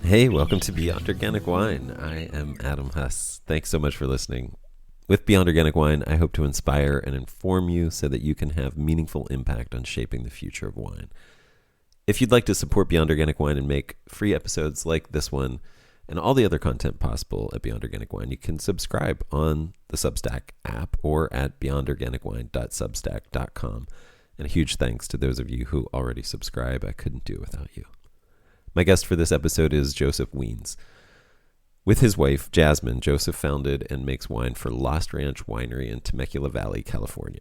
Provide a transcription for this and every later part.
Hey, welcome to Beyond Organic Wine. I am Adam Huss. Thanks so much for listening. With Beyond Organic Wine, I hope to inspire and inform you so that you can have meaningful impact on shaping the future of wine. If you'd like to support Beyond Organic Wine and make free episodes like this one and all the other content possible at Beyond Organic Wine, you can subscribe on the Substack app or at beyondorganicwine.substack.com. And a huge thanks to those of you who already subscribe. I couldn't do it without you. My guest for this episode is Joseph Wiens. With his wife, Jasmine, Joseph founded and makes wine for Lost Ranch Winery in Temecula Valley, California.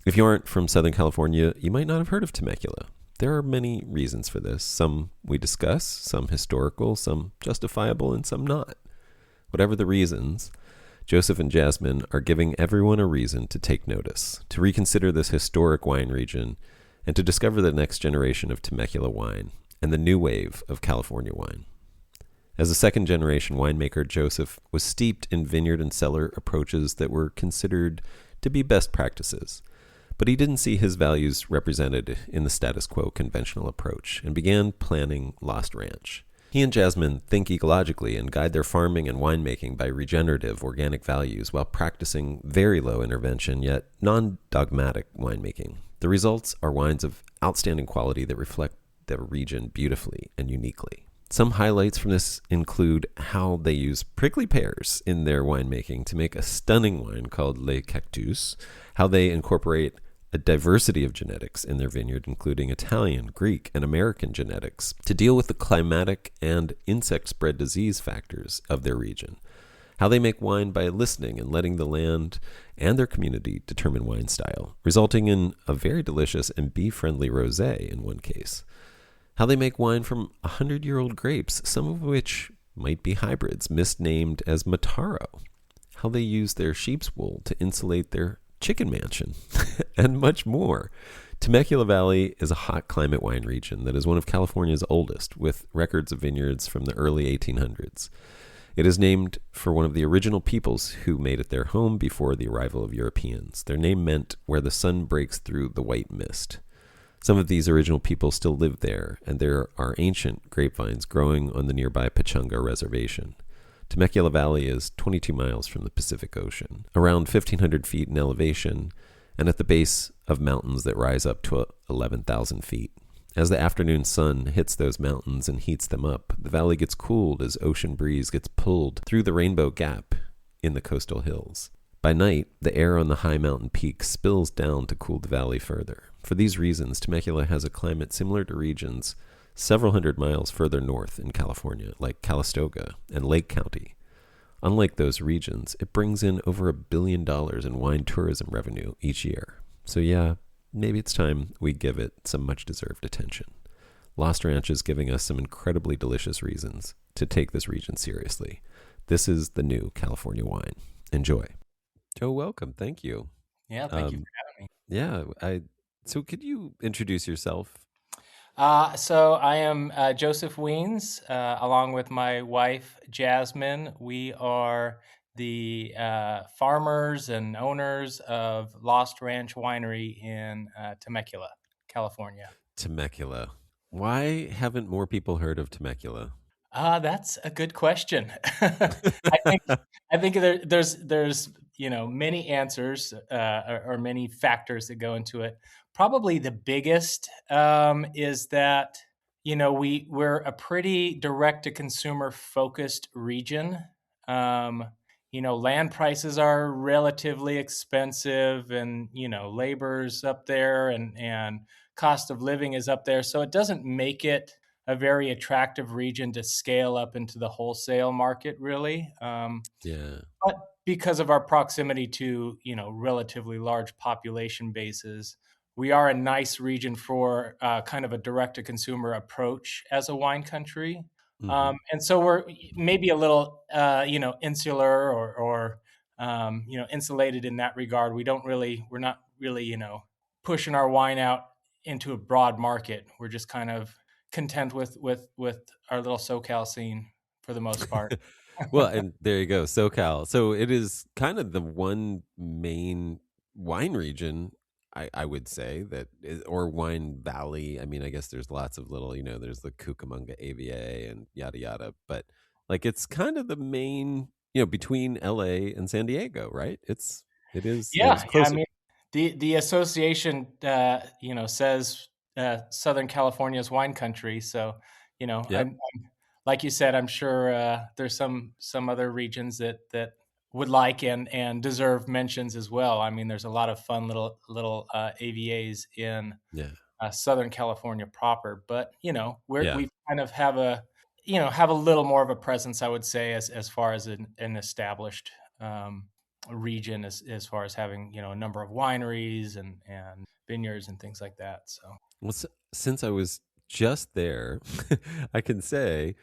If you aren't from Southern California, you might not have heard of Temecula. There are many reasons for this. Some we discuss, some historical, some justifiable, and some not. Whatever the reasons, Joseph and Jasmine are giving everyone a reason to take notice, to reconsider this historic wine region, and to discover the next generation of Temecula wine and the new wave of California wine. As a second-generation winemaker, Joseph was steeped in vineyard and cellar approaches that were considered to be best practices, but he didn't see his values represented in the status quo conventional approach and began planning Lost Ranch. He and Jasmine think ecologically and guide their farming and winemaking by regenerative organic values while practicing very low intervention yet non-dogmatic winemaking. The results are wines of outstanding quality that reflect the region beautifully and uniquely. Some highlights from this include how they use prickly pears in their winemaking to make a stunning wine called Les Cactus, how they incorporate a diversity of genetics in their vineyard, including Italian, Greek, and American genetics, to deal with the climatic and insect spread disease factors of their region, how they make wine by listening and letting the land and their community determine wine style, resulting in a very delicious and bee-friendly rosé in one case, how they make wine from 100-year-old grapes, some of which might be hybrids, misnamed as Mataro, how they use their sheep's wool to insulate their chicken mansion, and much more. Temecula Valley is a hot climate wine region that is one of California's oldest, with records of vineyards from the early 1800s. It is named for one of the original peoples who made it their home before the arrival of Europeans. Their name meant where the sun breaks through the white mist. Some of these original people still live there, and there are ancient grapevines growing on the nearby Pechanga Reservation. Temecula Valley is 22 miles from the Pacific Ocean, around 1,500 feet in elevation, and at the base of mountains that rise up to 11,000 feet. As the afternoon sun hits those mountains and heats them up, the valley gets cooled as ocean breeze gets pulled through the Rainbow Gap in the coastal hills. By night, the air on the high mountain peaks spills down to cool the valley further. For these reasons, Temecula has a climate similar to regions several hundred miles further north in California, like Calistoga and Lake County. Unlike those regions, it brings in over $1 billion in wine tourism revenue each year. So yeah, maybe it's time we give it some much-deserved attention. Lost Ranch is giving us some incredibly delicious reasons to take this region seriously. This is the new California wine. Enjoy. Joe, welcome. Thank you. Yeah, thank you for having me. So could you introduce yourself? So I am Joseph Wiens, along with my wife, Jasmine. We are the farmers and owners of Lost Ranch Winery in Temecula, California. Temecula. Why haven't more people heard of Temecula? That's a good question. I think I think there's many answers or many factors that go into it. Probably the biggest is that we're a pretty direct to consumer focused region. Land prices are relatively expensive, and labor's up there, and cost of living is up there, so it doesn't make it a very attractive region to scale up into the wholesale market, really. Yeah. But because of our proximity to, relatively large population bases, we are a nice region for kind of a direct-to-consumer approach as a wine country. Mm-hmm. And so we're maybe a little, insular or insulated in that regard. We're not really, pushing our wine out into a broad market. We're just kind of content with our little SoCal scene for the most part. Well, and there you go, SoCal. So it is kind of the one main wine region I would say that, or Wine Valley. I mean, I guess there's lots of little, there's the Cucamonga AVA and yada yada, but like it's kind of the main, between LA and San Diego, right? It is, Yeah, it's yeah. I closer. mean, the association, says Southern California's wine country. So, Yep. like you said, I'm sure there's some other regions that would like and deserve mentions as well. I mean, there's a lot of fun little AVAs in Yeah. Southern California proper, but Yeah. we kind of have a little more of a presence, I would say, as far as an established um, region, as far as having a number of wineries and vineyards and things like that. So Well, since I was just there, I can say,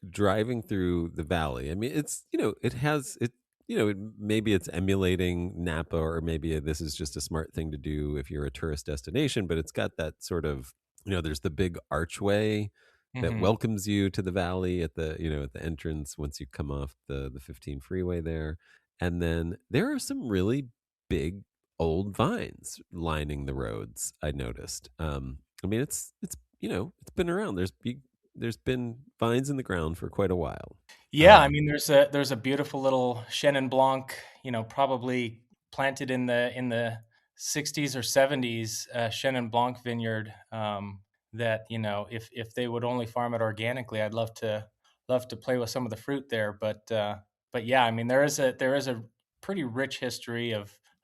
driving through the valley. I mean, it's, it has it. Maybe it's emulating Napa, or maybe this is just a smart thing to do if you're a tourist destination. But it's got that sort of, there's the big archway that hmm welcomes you to the valley at the, at the entrance once you come off the 15 freeway there, and then there are some really big old vines lining the roads. I noticed. I mean, it's it's been around. There's been vines in the ground for quite a while. Yeah, I Um, mean, there's a beautiful little Chenin Blanc, probably planted in the 60s or 70s, Chenin Blanc vineyard. That if they would only farm it organically, I'd love to play with some of the fruit there. But yeah, I mean, there is a pretty rich history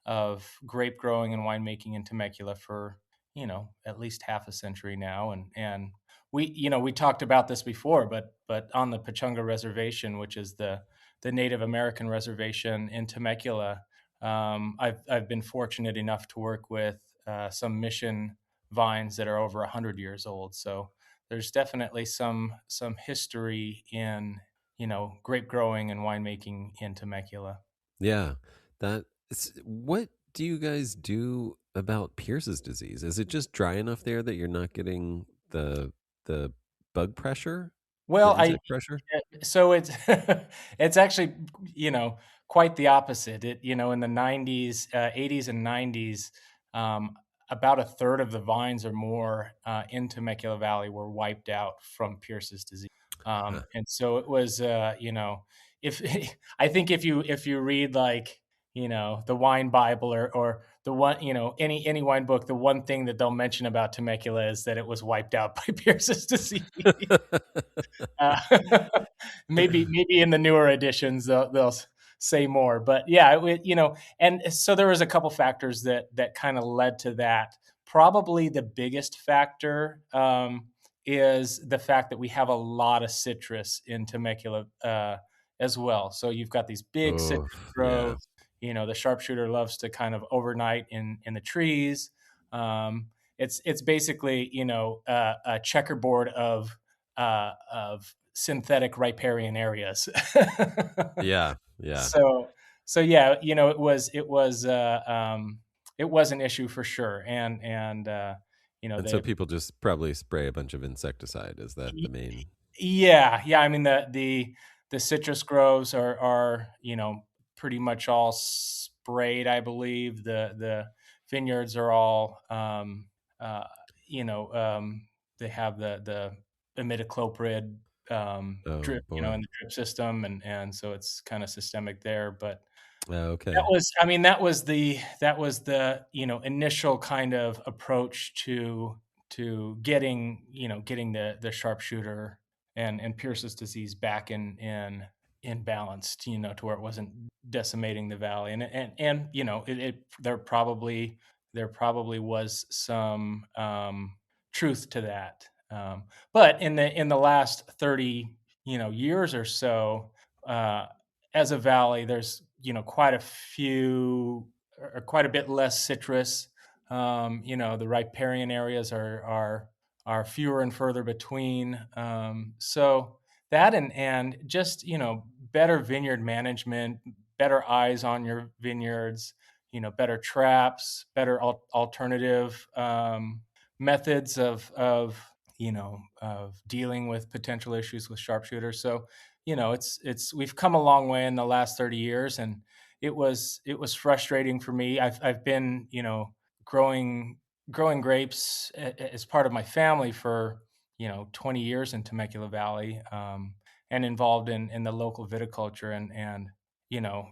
of grape growing and winemaking in Temecula for at least half a century now, and we talked about this before, but on the Pechunga Reservation, which is the Native American reservation in Temecula, I've been fortunate enough to work with some mission vines that are over 100 years old. So there's definitely some history in grape growing and winemaking in Temecula. yeah, what do you guys do about Pierce's disease? Is it just dry enough there that you're not getting the bug pressure, the Well, I insect pressure? so it's it's actually, quite the opposite. In the 90s, 80s and 90s, um, about a third of the vines or more in Temecula Valley were wiped out from Pierce's disease. Huh. And so it was, if I think if you read like, the wine Bible or the one, any wine book, the one thing that they'll mention about Temecula is that it was wiped out by Pierce's disease. Uh, maybe in the newer editions they'll say more, but yeah, and so there was a couple factors that kind of led to that. Probably the biggest factor is the fact that we have a lot of citrus in Temecula as well. So you've got these big citrus Oh, yeah. groves. The sharpshooter loves to kind of overnight in the trees. It's basically a checkerboard of synthetic riparian areas. Yeah, yeah. So yeah, it was an issue for sure, and And so the people just probably spray a bunch of insecticide. Is that the main? yeah, yeah. I mean, the citrus groves are pretty much all sprayed. I believe the vineyards are all uh, you know they have the imidacloprid Oh drip boy. in the drip system, and so it's kind of systemic there. But that Okay. was, I mean, that was the initial kind of approach to getting the sharpshooter and Pierce's disease back in balance, to where it wasn't decimating the valley. And there probably was some truth to that. But in the last 30 years or so, uh, as a valley, there's quite a few or quite a bit less citrus. The riparian areas are fewer and further between. So that and just better vineyard management, better eyes on your vineyards, better traps, better alternative methods of dealing with potential issues with sharpshooters. So it's we've come a long way in the last 30 years, and it was frustrating for me. I've been growing grapes as part of my family for 20 years in Temecula Valley, and involved in the local viticulture, and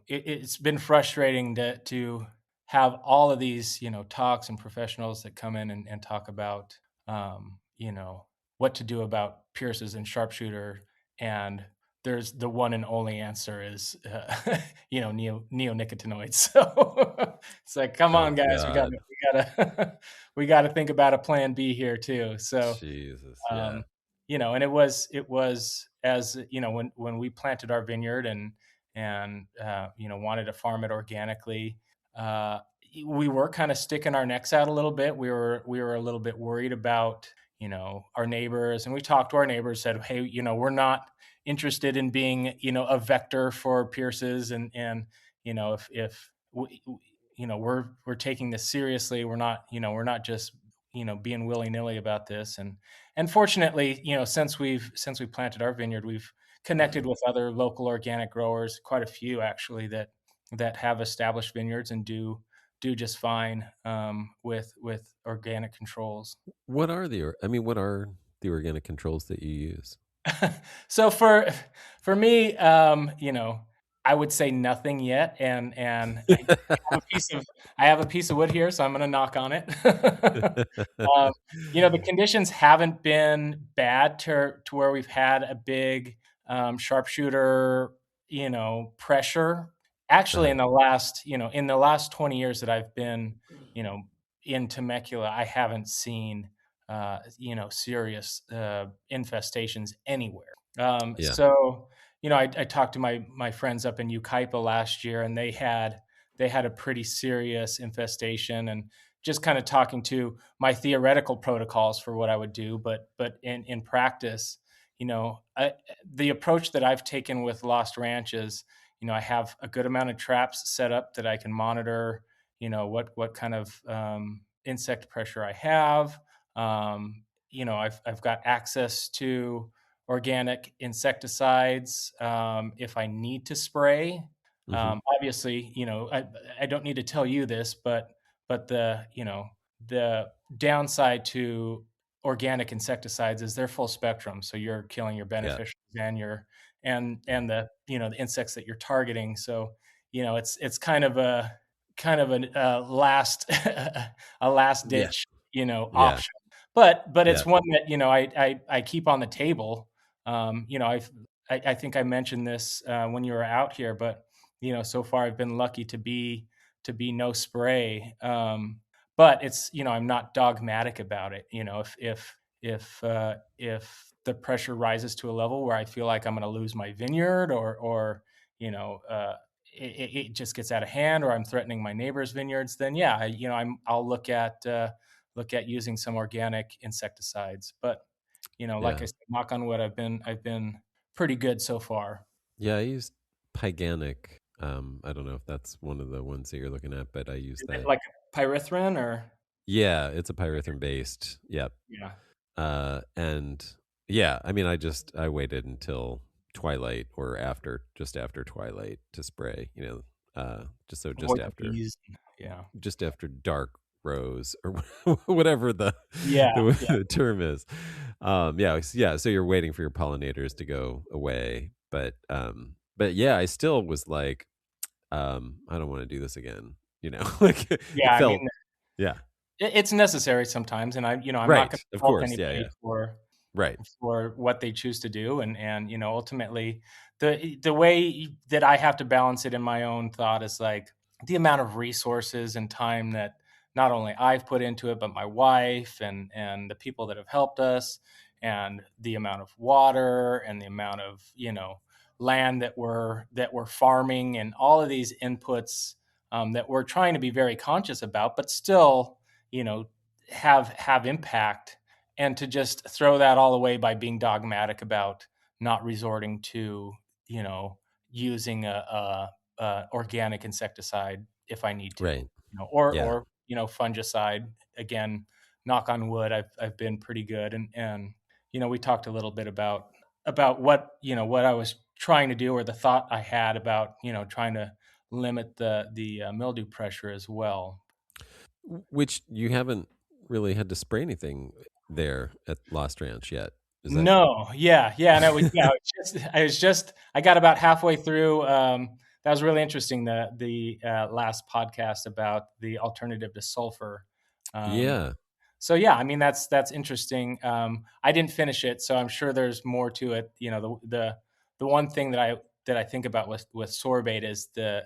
it's been frustrating to have all of these talks and professionals that come in and talk about what to do about Pierce's and sharpshooter, and there's the one and only answer is neonicotinoids. So it's like, come Oh on, guys, God. we gotta we gotta think about a plan B here too. So Jesus. Yeah. um, and it was as when we planted our vineyard and wanted to farm it organically, uh, we were kind of sticking our necks out a little bit. We were a little bit worried about our neighbors, and we talked to our neighbors, said, hey, we're not interested in being a vector for Pierce's, and if we, we're taking this seriously, we're not just being willy-nilly about this. And fortunately, since we planted our vineyard, we've connected with other local organic growers, quite a few actually, that have established vineyards and do just fine with organic controls. What are the organic controls that you use? So for me, I would say nothing yet, and have a piece of I have a piece of wood here, so I'm going to knock on it. um, the conditions haven't been bad to where we've had a big sharpshooter, pressure. Actually, Uh-huh. in the last 20 years that I've been, in Temecula, I haven't seen serious infestations anywhere. Yeah. I talked to my friends up in Ukaipa last year, and they had a pretty serious infestation, and just kind of talking to my theoretical protocols for what I would do, but in practice, the approach that I've taken with Lost Ranch is, I have a good amount of traps set up that I can monitor, what kind of insect pressure I have. I've got access to organic insecticides if I need to spray. Hmm. Obviously, I don't need to tell you this, but the downside to organic insecticides is they're full spectrum. So you're killing your Yeah. beneficials and the insects that you're targeting. So it's kind of a last a last Yeah. ditch Yeah. option, but Yeah. it's one that I keep on the table. I think I mentioned this when you were out here, but so far I've been lucky to be no spray. But I'm not dogmatic about it. If the pressure rises to a level where I feel like I'm going to lose my vineyard, or it just gets out of hand, or I'm threatening my neighbors' vineyards, then yeah, I'll look at using some organic insecticides. But like Yeah. I said, knock on wood, I've been pretty good so far. Yeah. I used Pyganic. I don't know if that's one of the ones that you're looking at, but I use Is it that. like pyrethrin or? Yeah, it's a pyrethrin based. Yep. Yeah. And yeah, I mean, I waited until twilight or just after twilight to spray. Avoid the bees. Yeah. Just after dark rose or whatever Yeah. Yeah. the term is. Yeah. So you're waiting for your pollinators to go away, but yeah, I still was like, I don't want to do this again. Like Yeah. it I felt, mean, yeah, it's necessary sometimes, and I'm not right, going to of fault course, yeah, anybody yeah, for right, what they choose to do, and ultimately the way that I have to balance it in my own thought is like the amount of resources and time that not only I've put into it, but my wife and the people that have helped us, and the amount of water and the amount of land that we're farming, and all of these inputs that we're trying to be very conscious about, but still you know have impact, and to just throw that all away by being dogmatic about not resorting to you know using a organic insecticide if I need to, right, or yeah. fungicide. Again, knock on wood, I've been pretty good, and we talked a little bit about what I was trying to do, or the thought I had about trying to limit the mildew pressure as well. Which you haven't really had to spray anything there at Lost Ranch yet. Is that? No, yeah, and I got about halfway through. That was really interesting. The last podcast about the alternative to sulfur. Um, Yeah. so yeah, I mean that's interesting. I didn't finish it, so I'm sure there's more to it. You know, the one thing that I think about with sorbate is the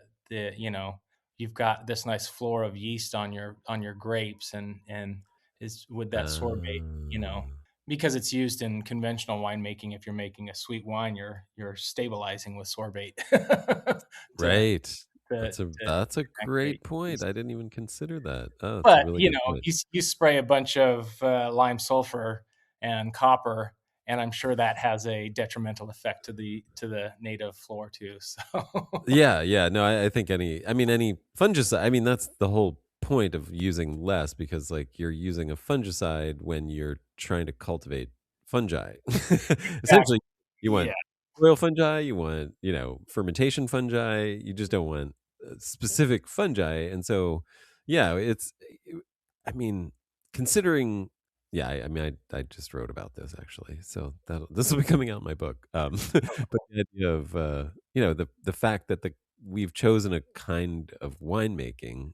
you've got this nice floor of yeast on your grapes, and is would that sorbate, you know, Uh, because it's used in conventional winemaking. If you're making a sweet wine, you're stabilizing with sorbate to right. to That's a create great point. yeast. I didn't even consider that. Oh, that's a But really you good know, point. you spray a bunch of lime sulfur and copper, and I'm sure that has a detrimental effect to the native flora too. So Yeah, yeah. No, I think any fungicide. I mean, that's the whole point of using less because, like, you're using a fungicide when you're trying to cultivate fungi. Essentially, exactly, you want yeah, oil fungi, you want, fermentation fungi. You just don't want specific fungi. And so, yeah, I mean, considering. Yeah, I mean, I just wrote about this actually, so this will be coming out in my book. But the idea of the fact that we've chosen a kind of winemaking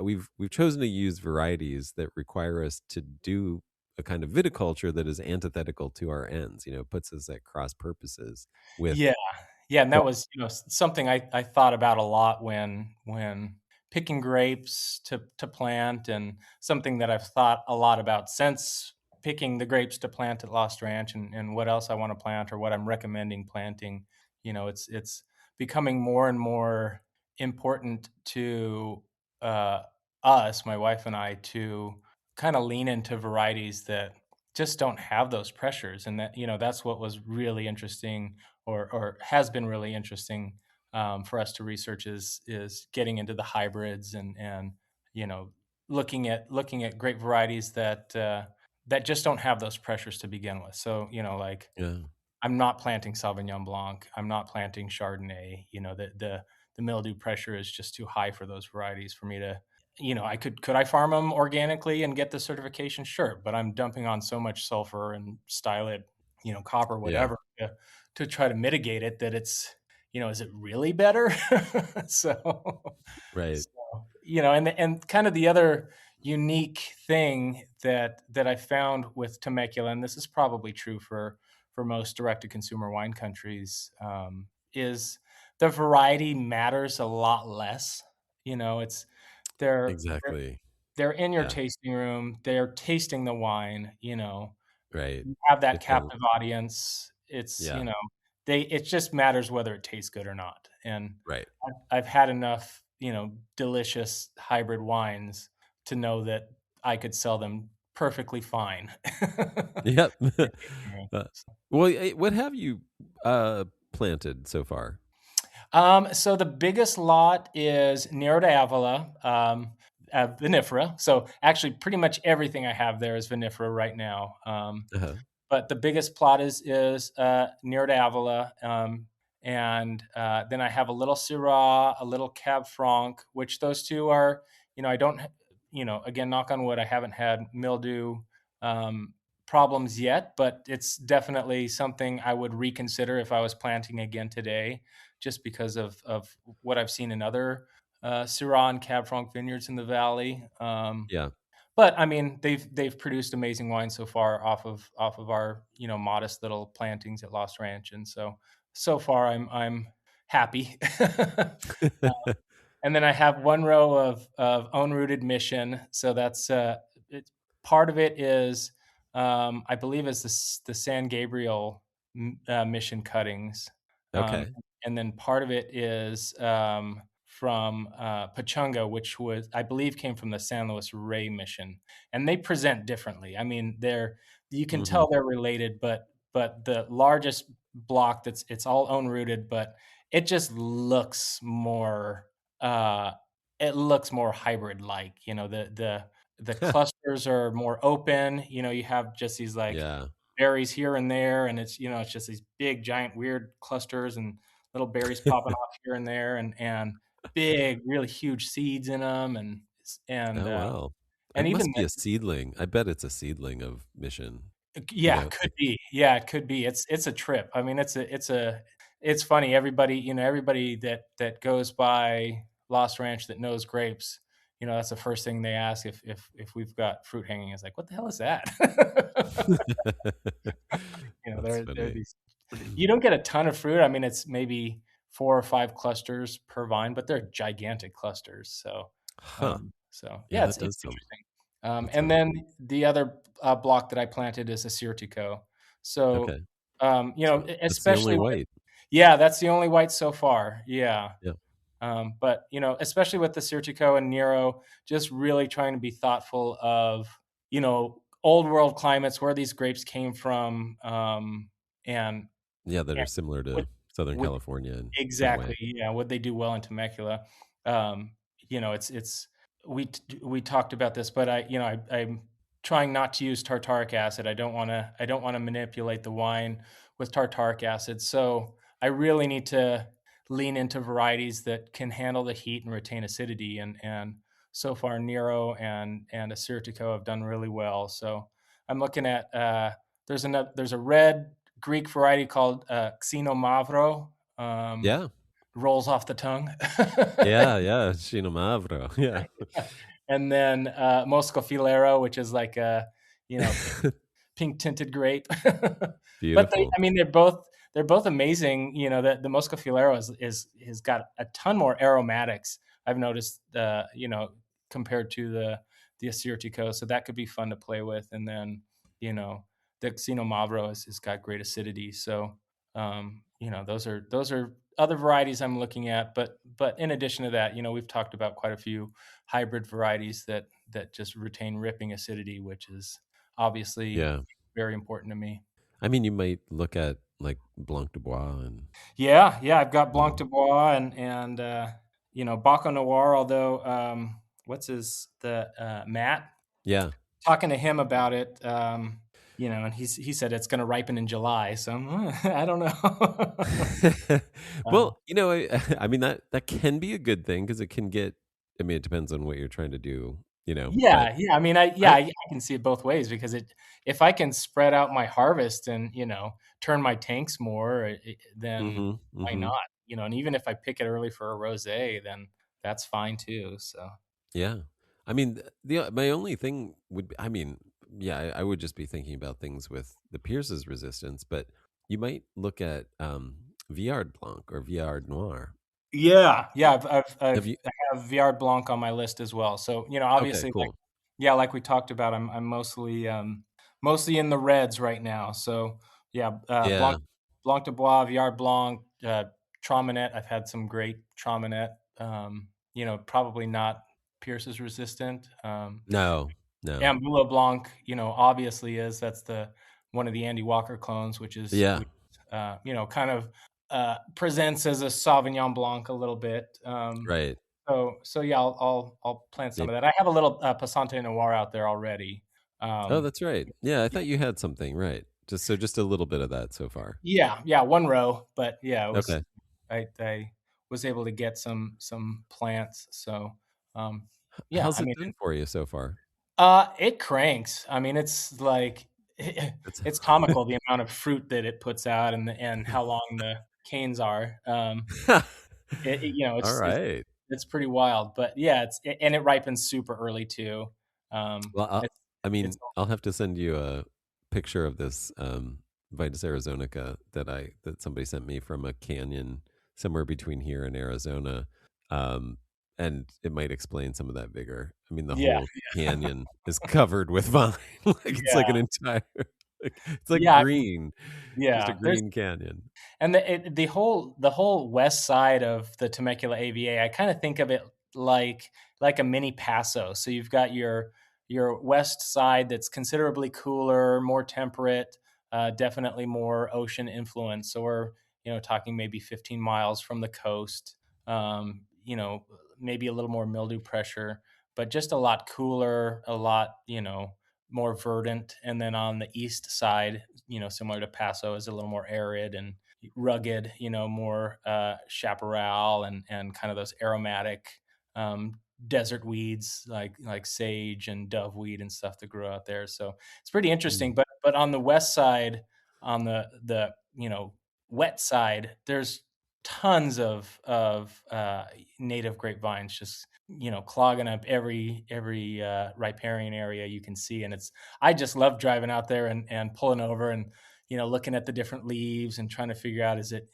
we've chosen to use varieties that require us to do a kind of viticulture that is antithetical to our ends. Puts us at cross purposes with. yeah, yeah, and that was something I thought about a lot when picking grapes to plant, and something that I've thought a lot about since picking the grapes to plant at Lost Ranch, and what else I want to plant or what I'm recommending planting. It's becoming more and more important to uh, us, my wife and I, to kind of lean into varieties that just don't have those pressures, and that's what was really interesting, or has been really interesting, for us to research, is getting into the hybrids, and you know looking at great varieties that just don't have those pressures to begin with. So like, Yeah. I'm not planting Sauvignon Blanc. I'm not planting Chardonnay. The mildew pressure is just too high for those varieties for me to. Could I farm them organically and get the certification? Sure, but I'm dumping on so much sulfur and stylet, copper, Yeah. whatever, to try to mitigate it, that it's, is it really better? so, Right. so and kind of the other unique thing that I found with Temecula, and this is probably true for most direct-to-consumer wine countries, is the variety matters a lot less. It's they're Exactly. they're in your Yeah. tasting room, they're tasting the wine, Right. you have that It's a captive audience. Yeah. It just matters whether it tastes good or not. And Right. I've had enough, delicious hybrid wines to know that I could sell them perfectly fine. Yep. Yeah. Uh, well, what have you planted so far? So the biggest lot is Nero de Avila, vinifera. So actually, pretty much everything I have there is vinifera right now. Uh-huh. But the biggest plot is Nero de Avila, and then I have a little Syrah, a little Cab Franc, which those two are. I don't. Again, knock on wood, I haven't had mildew um, problems yet, but it's definitely something I would reconsider if I was planting again today, just because of what I've seen in other Syrah and Cab Franc vineyards in the valley. Yeah. But I mean, they've produced amazing wine so far off of our modest little plantings at Lost Ranch, and so far I'm happy. And then I have one row of own rooted mission. So that's part of it is, I believe, is the San Gabriel mission cuttings, um, Okay. and then part of it is from Pachunga, which was, I believe, came from the San Luis Rey mission, and they present differently. I mean, you can Mhm. tell they're related, but the largest block, it's all own rooted, but it just looks more uh, hybrid like. The clusters are more open. You have just these like Yeah. berries here and there, and it's just these big giant weird clusters and little berries popping off here and there, and big really huge seeds in them, and and Oh wow. It and even must be a seedling. I bet it's a seedling of mission. You yeah, know, could like be. Yeah, it could be. It's a trip. I mean, it's funny. Everybody, everybody that goes by Lost Ranch that knows grapes, that's the first thing they ask if we've got fruit hanging. Is like, what the hell is that? That's There are funny. these. You don't get a ton of fruit. I mean, it's maybe 4 or 5 clusters per vine, but they're gigantic clusters. Huh. Yeah, Yeah, that it's does sound interesting. that And sounds then cool. the other block that I planted is a Sirtico. So, Okay. So that's the only especially with, white. yeah, that's the only white so far. Yeah. Yeah. But especially with the Sirtico and Nero, just really trying to be thoughtful of, old world climates, where these grapes came from, and Yeah, that and are similar would to Southern would California in some exactly, way. yeah, would they do well in Temecula? It's we talked about this, but I'm trying not to use tartaric acid. I don't wanna manipulate the wine with tartaric acid, so I really need to lean into varieties that can handle the heat and retain acidity, and so far Nero and Assyrtiko have done really well. So I'm looking at, there's a red Greek variety called, Xinomavro, Yeah. rolls off the tongue. Yeah, yeah, Shinomavro. Yeah. And then, Moscafilero, which is like a, pink tinted grape. But Beautiful. I mean, they're both amazing. The Moscafilero is has got a ton more aromatics. I've noticed, compared to the Assyrtiko, so that could be fun to play with. And then, you know, the Xenomavro has got great acidity. So, those are other varieties I'm looking at. But in addition to that, we've talked about quite a few hybrid varieties that just retain ripping acidity, which is obviously Yeah. very important to me. I mean, you might look at like Blanc de Bois and, Yeah, yeah, I've got you Blanc know, de Bois and Baco Noir. Although, what's his the Matt yeah. talking to him about it, and he said it's going to ripen in July. So I don't know. uh, Well, I mean that can be a good thing because it can get. I mean, it depends on what you're trying to do, but yeah, yeah. I mean, I can see it both ways because if I can spread out my harvest and turn my tanks more, then mhm, why mhm. not? And even if I pick it early for a rosé, then that's fine too. So Yeah. I mean, my only thing would be, I mean, yeah, I would just be thinking about things with the Pierce's resistance, but you might look at Viard Blanc or Viard Noir. yeah, yeah. Have you? I have Viard Blanc on my list as well. So Okay, obviously, cool. like we talked about, I'm mostly in the reds right now. So yeah, Yeah. Blanc de Bois, Viard Blanc, Traumanet. I've had some great Traumanet. Probably not Pierce's resistant. No, no. And Blue Blanc, obviously is that's the one of the Andy Walker clones, Yeah, which kind of presents as a Sauvignon Blanc a little bit. right. So yeah, I'll plant some They, of that. I have a little Passante Noir out there already. oh, Um, that's right. Yeah, I thought you had something, right. Just a little bit of that so far. yeah, yeah, one row, but yeah, Okay. I was able to get some plants. So yeah, How's I it mean, done for you so far? it cranks. I mean, it's like It's it's comical the amount of fruit that it puts out and how long the canes are. All right. It's pretty wild, but yeah, and it ripens super early too. Well, It's I it's mean, I'll have to send you a picture of this Vitis arizonica that somebody sent me from a canyon somewhere between here and Arizona, um, and it might explain some of that vigor. I mean, the yeah, whole canyon is covered with vine, like it's like yeah, an entire, it's like yeah, I mean, green, just a yeah. green canyon. And the whole west side of the Temecula AVA, I kind of think of it like a mini Paso. So you've got your west side that's considerably cooler, more temperate, definitely more ocean influence. So we're talking maybe 15 miles from the coast. Maybe a little more mildew pressure, but just a lot cooler, a lot more verdant. And then on the east side, similar to Paso, is a little more arid and rugged, more chaparral and kind of those aromatic desert weeds like sage and doveweed and stuff that grow out there. So it's pretty interesting. Mm. But on the west side, on the wet side, there's tons of native grapevines just clogging up every riparian area you can see. And I just love driving out there and pulling over and looking at the different leaves and trying to figure out is it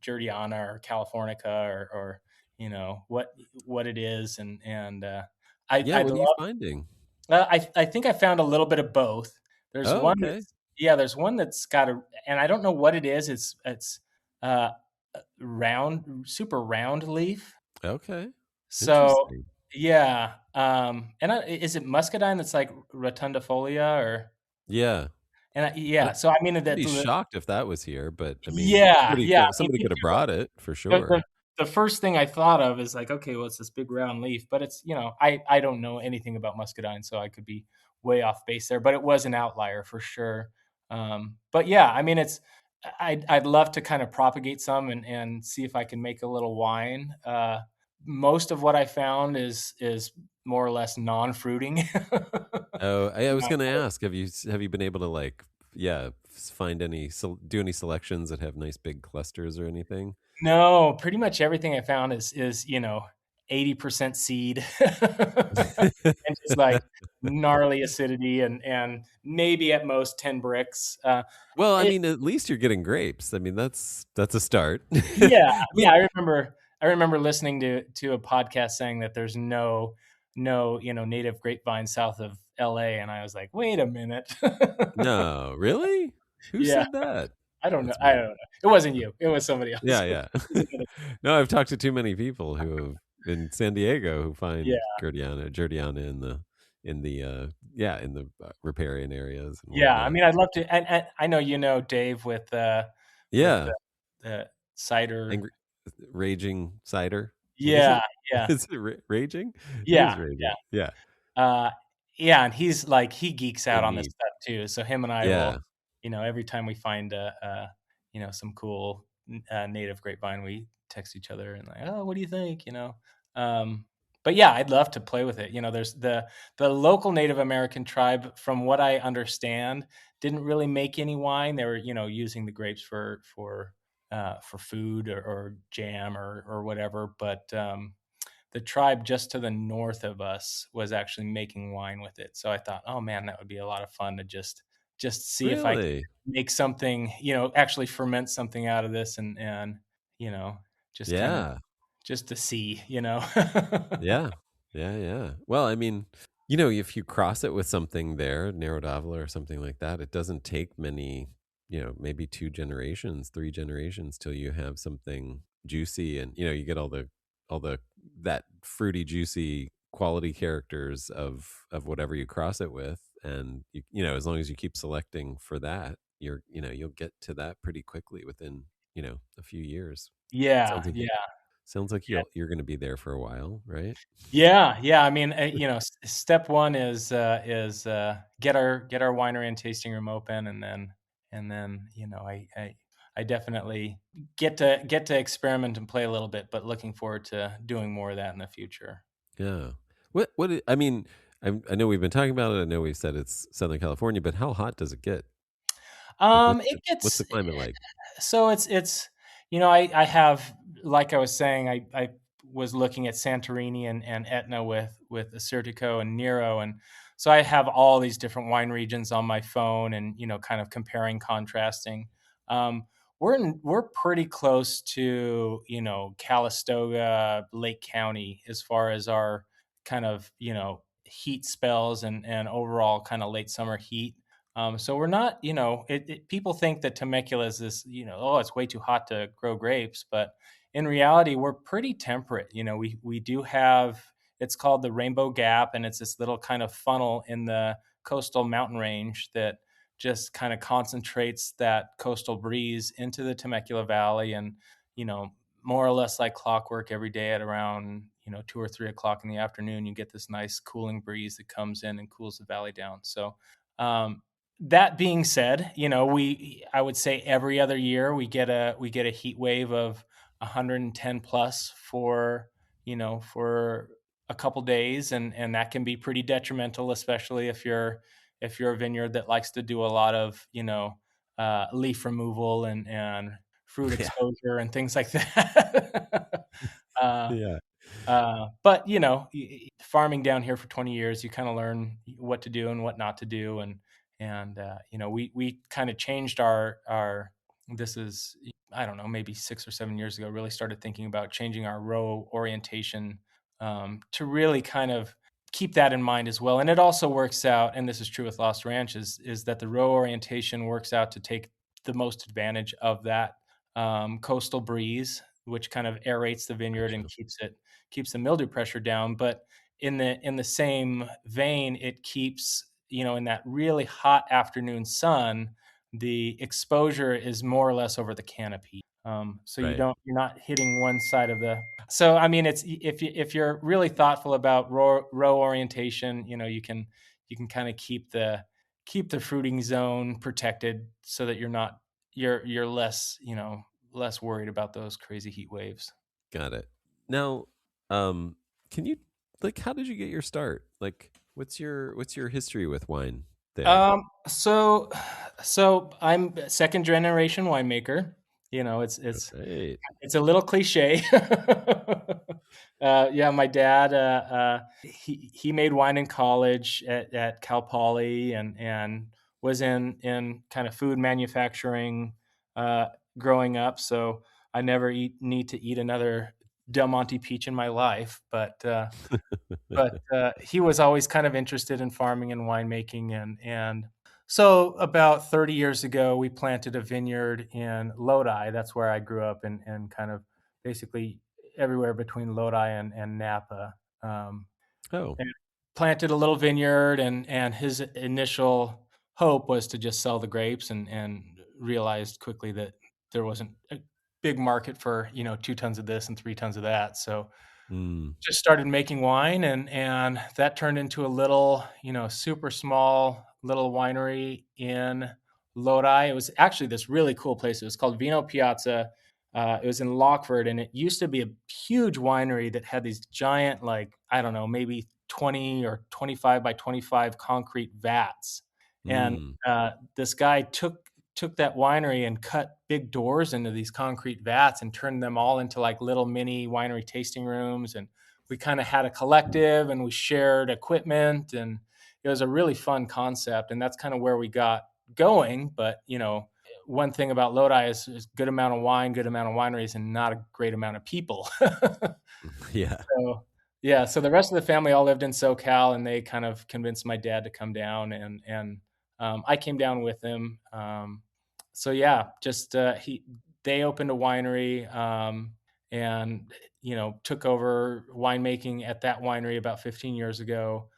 Jordana or Californica or what it is. And Yeah, I what are you love finding? I think I found a little bit of both. There's Oh, one okay. that's yeah, there's one that's got and I don't know what it is. It's uh, round, super round leaf. Okay. So Interesting. yeah, is it muscadine that's like rotundifolia or Yeah. yeah. So I mean I'd that be shocked if that was here, but I mean, yeah yeah. I mean, somebody me could have too. brought it for The, the sure. the first thing I thought of is like, okay, well, it's this big round leaf, but it's I don't know anything about muscadine, so I could be way off base there. But it was an outlier for sure. But yeah, I mean, I'd love to kind of propagate some and see if I can make a little wine. Most of what I found is more or less non-fruiting. Oh, I was No. gonna ask, have you been able to like, yeah, find any do any selections that have nice big clusters or anything? No, pretty much everything I found is 80% seed and just like gnarly acidity and maybe at most 10 bricks. Well, I It mean, at least you're getting grapes. I mean, that's a start. Yeah, I yeah, mean, I remember listening to a podcast saying that there's no native grapevine south of LA, and I was like, "Wait a minute." no, really? Who Yeah, said that? That's I weird. don't know. It wasn't you. It was somebody else. Yeah, yeah. It was another No, I've talked to too many people who have in San Diego who Yeah. find Jordiana in the riparian areas and Yeah, I whatnot. mean, I'd love to and I know Dave with Yeah, the cider. angry, raging cider. What is Yeah, it? yeah, Is it raging? It is yeah, raging. yeah. Yeah. Uh, yeah, and he's like he geeks So out on this neat. stuff too. So him and I will, Yeah. every time we find some cool native grapevine, we text each other and like, oh, what do you think? Um, but yeah, I'd love to play with it. There's the local Native American tribe, from what I understand, didn't really make any wine. They were, using the grapes for food or jam or whatever. But the tribe just to the north of us was actually making wine with it. So I thought, oh man, that would be a lot of fun to just see if I could Really? make something, actually ferment something out of this and you know, just kind of Yeah. just to see, Yeah. Yeah, yeah. Well, I mean, if you cross it with something there, Narodavla or something like that, it doesn't take many, maybe 2 generations, 3 generations till you have something juicy and you get all the that fruity, juicy quality characters of whatever you cross it with. And as long as you keep selecting for that, you'll get to that pretty quickly within, a few years. Yeah, Sounds like yeah. you're going to be there for a while, right? Yeah, yeah. I mean, step one is get our winery and tasting room open, and then I definitely get to experiment and play a little bit, but looking forward to doing more of that in the future. Yeah. I mean, I know we've been talking about it. I know we've said it's Southern California, but how hot does it get? Like It what's gets the climate like? so it's I have, like I was saying, I was looking at Santorini and Etna with Assyrtiko and Nero, and so I have all these different wine regions on my phone, and kind of comparing, contrasting. um, we're pretty close to Calistoga, Lake County, as far as our kind of heat spells and overall kind of late summer heat. So we're not, people think that Temecula is this, oh, it's way too hot to grow grapes, but in reality, we're pretty temperate. We do have, it's called the Rainbow Gap, and it's this little kind of funnel in the coastal mountain range that just kind of concentrates that coastal breeze into the Temecula Valley, and you know, more or less like clockwork, every day at around 2 or 3 o'clock in the afternoon, you get this nice cooling breeze that comes in and cools the valley down. So um, that being said, I would say every other year we get a heat wave of 110 plus for a couple days, and that can be pretty detrimental, especially if you're a vineyard that likes to do a lot of, leaf removal and fruit Yeah. exposure and things like that. uh, Yeah. but farming down here for 20 years, you kind of learn what to do and what not to do, and we kind of changed our. This is, I don't know, maybe 6 or 7 years ago. Really started thinking about changing our row orientation, to really kind of keep that in mind as well. And it also works out, and this is true with Lost Ranch, is that the row orientation works out to take the most advantage of that coastal breeze, which kind of aerates the vineyard and Gotcha. keeps the mildew pressure down. But in the same vein, it keeps, in that really hot afternoon sun, the exposure is more or less over the canopy. So Right. you're not hitting one side of the. So I mean, it's if you're really thoughtful about row orientation, you can kind of keep the fruiting zone protected so that you're less, less worried about those crazy heat waves. Got it. Now, can you like how did you get your start? Like what's your history with wine there? So I'm a second generation winemaker. Right. It's a little cliche. Yeah, my dad, he made wine in college at Cal Poly, and was in kind of food manufacturing uh, growing up. So I never need to eat another Del Monte peach in my life. But he was always kind of interested in farming and winemaking, and so about 30 years ago, we planted a vineyard in Lodi. That's where I grew up, and kind of basically everywhere between Lodi and Napa. Um, Oh. and planted a little vineyard, and his initial hope was to just sell the grapes, and realized quickly that there wasn't a big market for 2 tons of this and 3 tons of that. So Mm. just started making wine, and that turned into a little, super small little winery in Lodi. It was actually this really cool place. It was called Vino Piazza. It was in Lockford, and it used to be a huge winery that had these giant, like, I don't know, maybe 20 or 25 by 25 concrete vats. And Mm. this guy took that winery and cut big doors into these concrete vats and turned them all into like little mini winery tasting rooms. And we kind of had a collective, and we shared equipment, and it was a really fun concept. And that's kind of where we got going. But one thing about Lodi is good amount of wine, good amount of wineries, and not a great amount of people. Yeah. So yeah, so the rest of the family all lived in SoCal, and they kind of convinced my dad to come down, and I came down with him. So yeah, just he they opened a winery, and took over winemaking at that winery about 15 years ago.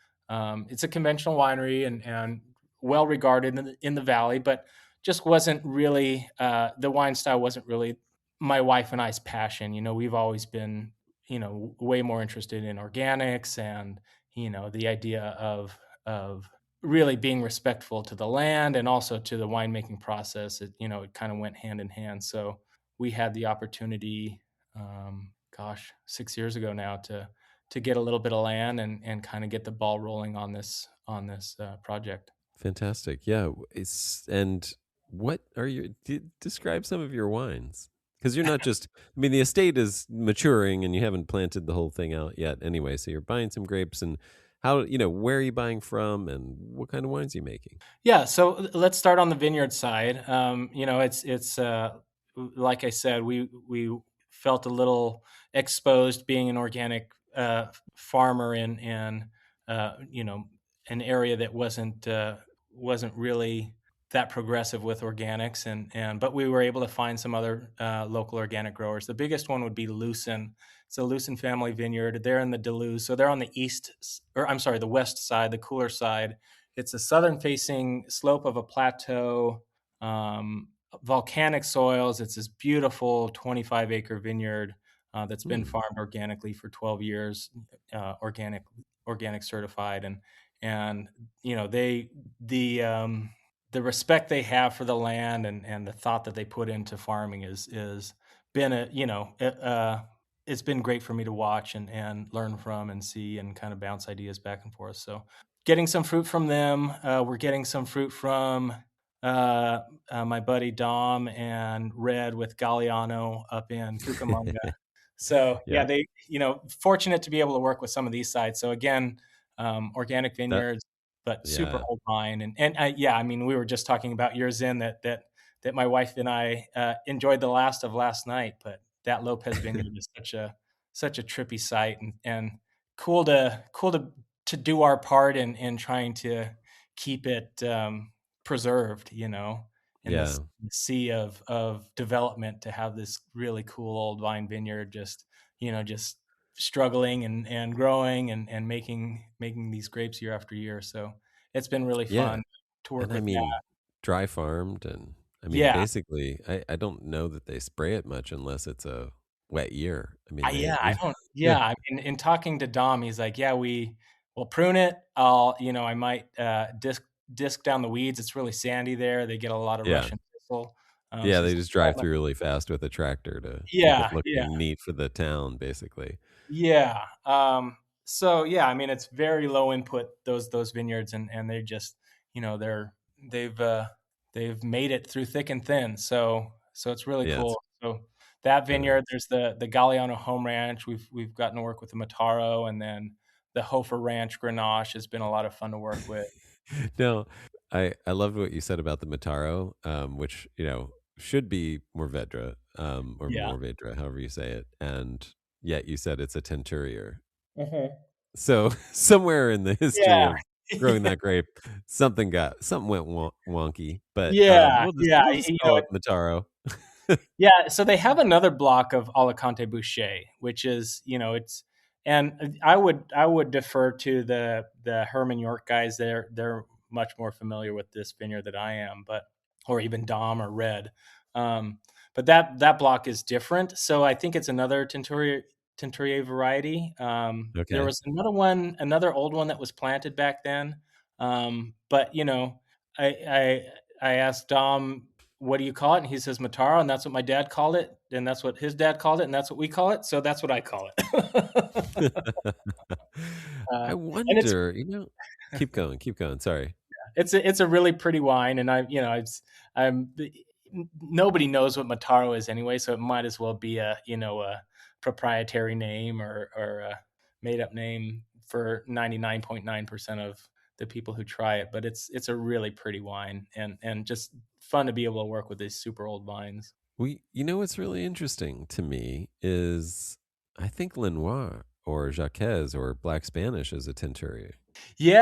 It's a conventional winery, and well regarded in the valley, but just wasn't really, the wine style wasn't really my wife and I's passion. We've always been, way more interested in organics, and the idea of really being respectful to the land and also to the winemaking process. It kind of went hand in hand. So we had the opportunity, gosh, 6 years ago now, to get a little bit of land, and kind of get the ball rolling on this project. Fantastic. Yeah. It's and what are your describe some of your wines? Because you're not just I mean the estate is maturing and you haven't planted the whole thing out yet anyway. So you're buying some grapes and how where are you buying from and what kind of wines are you making? Yeah, so let's start on the vineyard side. It's like I said, we felt a little exposed being an organic farmer in an area that wasn't really that progressive with organics, and but we were able to find some other local organic growers. The biggest one would be Lucin. It's a Lucin family vineyard. They're in the Duluth, so they're on the or I'm sorry, the west side, the cooler side. It's a southern facing slope of a plateau, um, volcanic soils. It's this beautiful 25-acre vineyard that's been Hmm. farmed organically for 12 years, organic certified, and they the respect they have for the land, and the thought that they put into farming is been it's been great for me to watch and learn from and see and kind of bounce ideas back and forth. So getting some fruit from them. We're getting some fruit from uh, my buddy Dom and Red with Galliano up in Cucamonga. So yeah, Yeah. they, fortunate to be able to work with some of these sites. So again, organic That vineyards, but super yeah. old vine. And yeah, I mean, we were just talking about yours in that my wife and I enjoyed the last of last night, but that Lopez Vineyard is such a trippy site and cool to do our part in trying to keep it preserved, in this Yeah. sea of development to have this really cool old vine vineyard just struggling and growing and making these grapes year after year. So it's been really Yeah. fun to And work I with that. mean, dry farmed, and I mean, Yeah. basically, I don't know that they spray it much unless it's a wet year. I mean, Yeah, they I don't yeah, I mean, in talking to Dom, he's like, "Yeah, we'll prune it. I might, disc down the weeds. It's really sandy there. They get a lot of yeah. Russian thistle." Yeah, So he's they like, just drive "Yeah, through really fast with a tractor to keep it yeah, yeah, looking neat for the town, basically. yeah." So yeah, I mean, it's very low input, those vineyards, and they just, they've, uh, they've made it through thick and thin. So it's really Yeah, it's cool. So that kinda vineyard, nice. there's the Galliano Home Ranch. We've gotten to work with the Mataro, and then the Hofer Ranch Grenache has been a lot of fun to work with. No, I loved what you said about the Mataro, which, should be Mourvedre, or Yeah. Mourvedre, however you say it, and yet you said it's a Tenturier. Mhm. So, somewhere in the history Yeah. of growing that grape, something went wonky, but, Yeah, we'll just yeah, we'll just call it Mataro. yeah, so they have another block of Alicante Boucher, which is, it's and I would defer to the Herman York guys. They're much more familiar with this vineyard than I am, but or even Dom or Red. Um, but that block is different. So I think it's another Teinturier variety. There Okay. was another old one that was planted back then. But I I I asked Dom, what do you call it? And he says Mataro, and that's what my dad called it, and that's what his dad called it, and that's what we call it. So that's what I call it. uh, I and it's wonder, keep going, sorry. it's a really pretty wine, and I'm nobody knows what Mataro is anyway, so it might as well be a proprietary name or a made up name for 99.9% of the people who try it. But it's a really pretty wine and just fun to be able to work with these super old vines. What's really interesting to me is I think Lenoir or Jacques or Black Spanish is a Tenturier.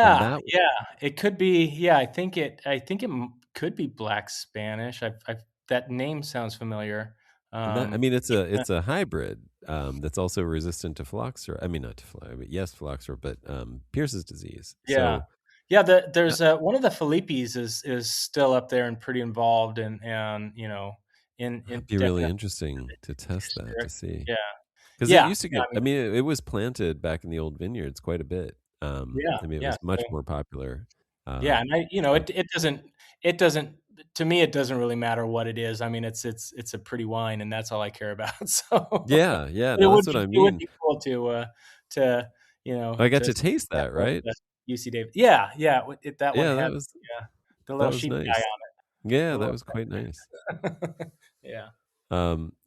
And Yeah, that yeah, it could be. Yeah, could be Black Spanish. That name sounds familiar. I mean, Yeah, it's a hybrid, that's also resistant to phylloxera. I mean, not to but yes, phylloxera, but, Pierce's disease. yeah, So, yeah. uh, There's one of the Felipe's is still up there and pretty involved, and in that'd be really definitely interesting to test that to see. yeah, 'Cause it yeah, used to yeah. get I mean, it was planted back in the old vineyards quite a bit. Yeah, I mean, it yeah. was much So more popular. yeah, Um, and so it doesn't to me it doesn't really matter what it is. I mean, it's a pretty wine, and that's all I care about. So yeah, yeah, it no, would that's what be I it would mean. be cool to I got to to see taste that that, from right? the UC Davis. Yeah, yeah. That one Yeah, had the that little was sheep guy nice. on Yeah, it. that was quite nice. Yeah.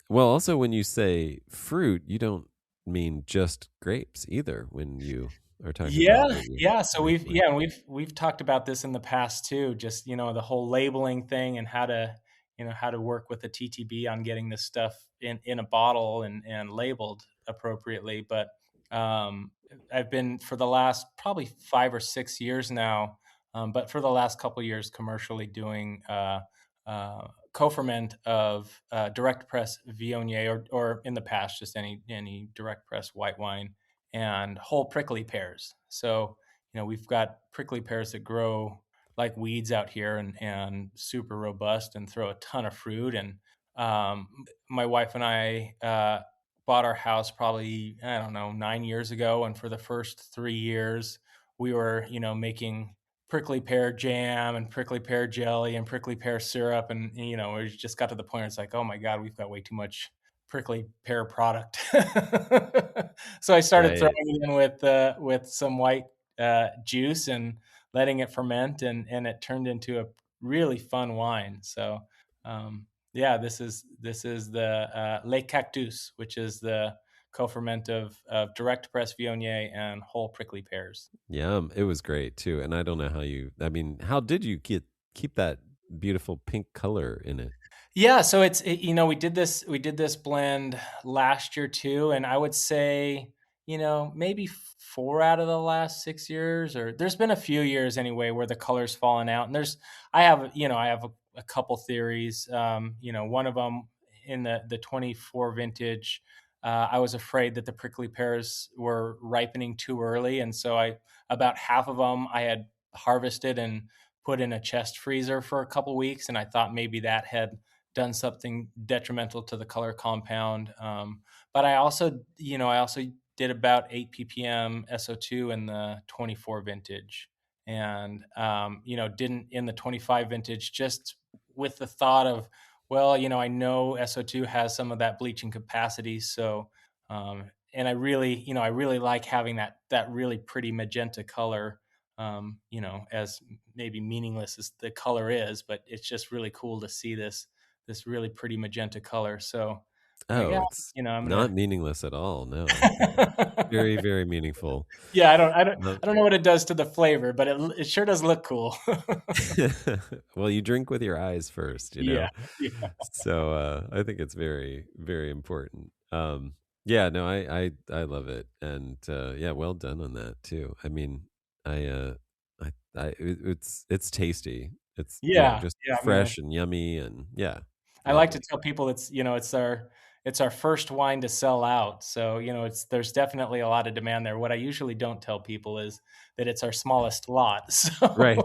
Well, also when you say fruit, you don't mean just grapes either when you are talking about Yeah, what you're yeah, so making with. we've talked about this in the past too, just, the whole labeling thing and how to work with the TTB on getting this stuff in a bottle and labeled appropriately. But, I've been for the last probably 5 or 6 years now, but for the last couple years commercially doing, co-ferment of, direct press Viognier or in the past, just any direct press white wine and whole prickly pears. So, we've got prickly pears that grow like weeds out here and super robust and throw a ton of fruit. And my wife and I bought our house probably, I don't know, 9 years ago. And for the first 3 years, we were, making prickly pear jam and prickly pear jelly and prickly pear syrup. And, we just got to the point where it's like, oh my God, we've got way too much prickly pear product. So I started throwing Right. it in with some white juice and letting it ferment, and it turned into a really fun wine. So yeah, this is the Les Cactus, which is the co-ferment of direct press Viognier and whole prickly pears. Yeah, it was great too. And I don't know how I mean, how did you keep that beautiful pink color in it? Yeah, so we did this blend last year too, and I would say, maybe 4 out of the last 6 years, or there's been a few years anyway where the color's fallen out. And I have a couple theories. One of them, in the 24 vintage, I was afraid that the prickly pears were ripening too early, and so about half of them I had harvested and put in a chest freezer for a couple weeks, and I thought maybe that had done something detrimental to the color compound. But I also did about 8 ppm SO2 in the 24 vintage, and didn't in the 25 vintage, just with the thought of, well, I know SO2 has some of that bleaching capacity, so and I really like having that really pretty magenta color. As maybe meaningless as the color is, but it's just really cool to see this really pretty magenta color. So I'm like, Oh, yeah, it's I'm not gonna. meaningless at all. No. Very, very meaningful. Yeah, I don't, I don't, Uh, I don't know what it does to the flavor, but it sure does look cool. well, you drink with your eyes first, you Yeah, know? yeah, So I think it's very, very important. Yeah, no, I love it. And yeah, well done on that too. I mean, it's tasty. It's, yeah, just yeah. I mean, fresh and yummy and yeah, I like to lovely. tell people it's our first wine to sell out. So there's definitely a lot of demand there. What I usually don't tell people is that it's our smallest lot. So Right.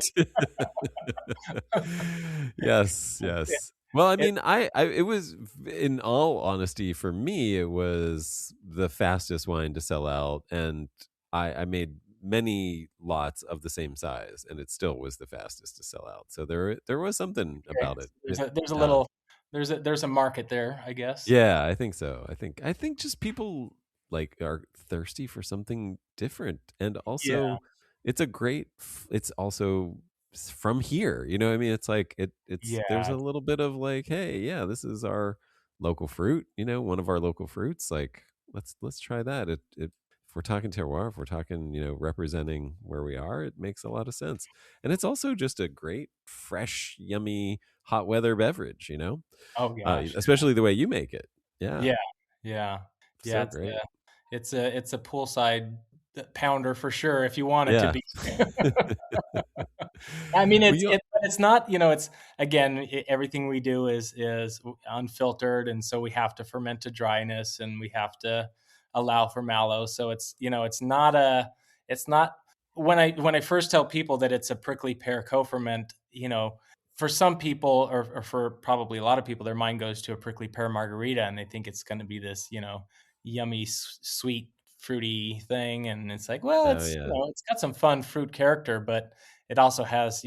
Yes, it, yes. Well, I it mean, it was, in all honesty, for me, it was the fastest wine to sell out, and I made many lots of the same size, and it still was the fastest to sell out. So there was something okay. about it. There's a little there's a market there, I guess. Yeah, I think so. I think just people like are thirsty for something different, and Yeah, also it's also from here. You know what I mean? It's like there's yeah. a little bit of like, hey, yeah, this is our local fruit, one of our local fruits. Like let's try that. If we're talking terroir, if we're talking, representing where we are, it makes a lot of sense. And it's also just a great, fresh, yummy, hot weather beverage. Oh gosh. Especially the way you make it. Yeah, Yeah, yeah, yeah. so great. It's a poolside pounder for sure if you want it to Yeah. be. I mean, Well, but it's not. It's again, everything we do is unfiltered, and so we have to ferment to dryness, and we have to allow for mallow. So it's not when I first tell people that it's a prickly pear co-ferment. For some people, or for probably a lot of people, their mind goes to a prickly pear margarita, and they think it's going to be this yummy, sweet, fruity thing. And it's like, well, oh it's yeah. it's got some fun fruit character, but it also has,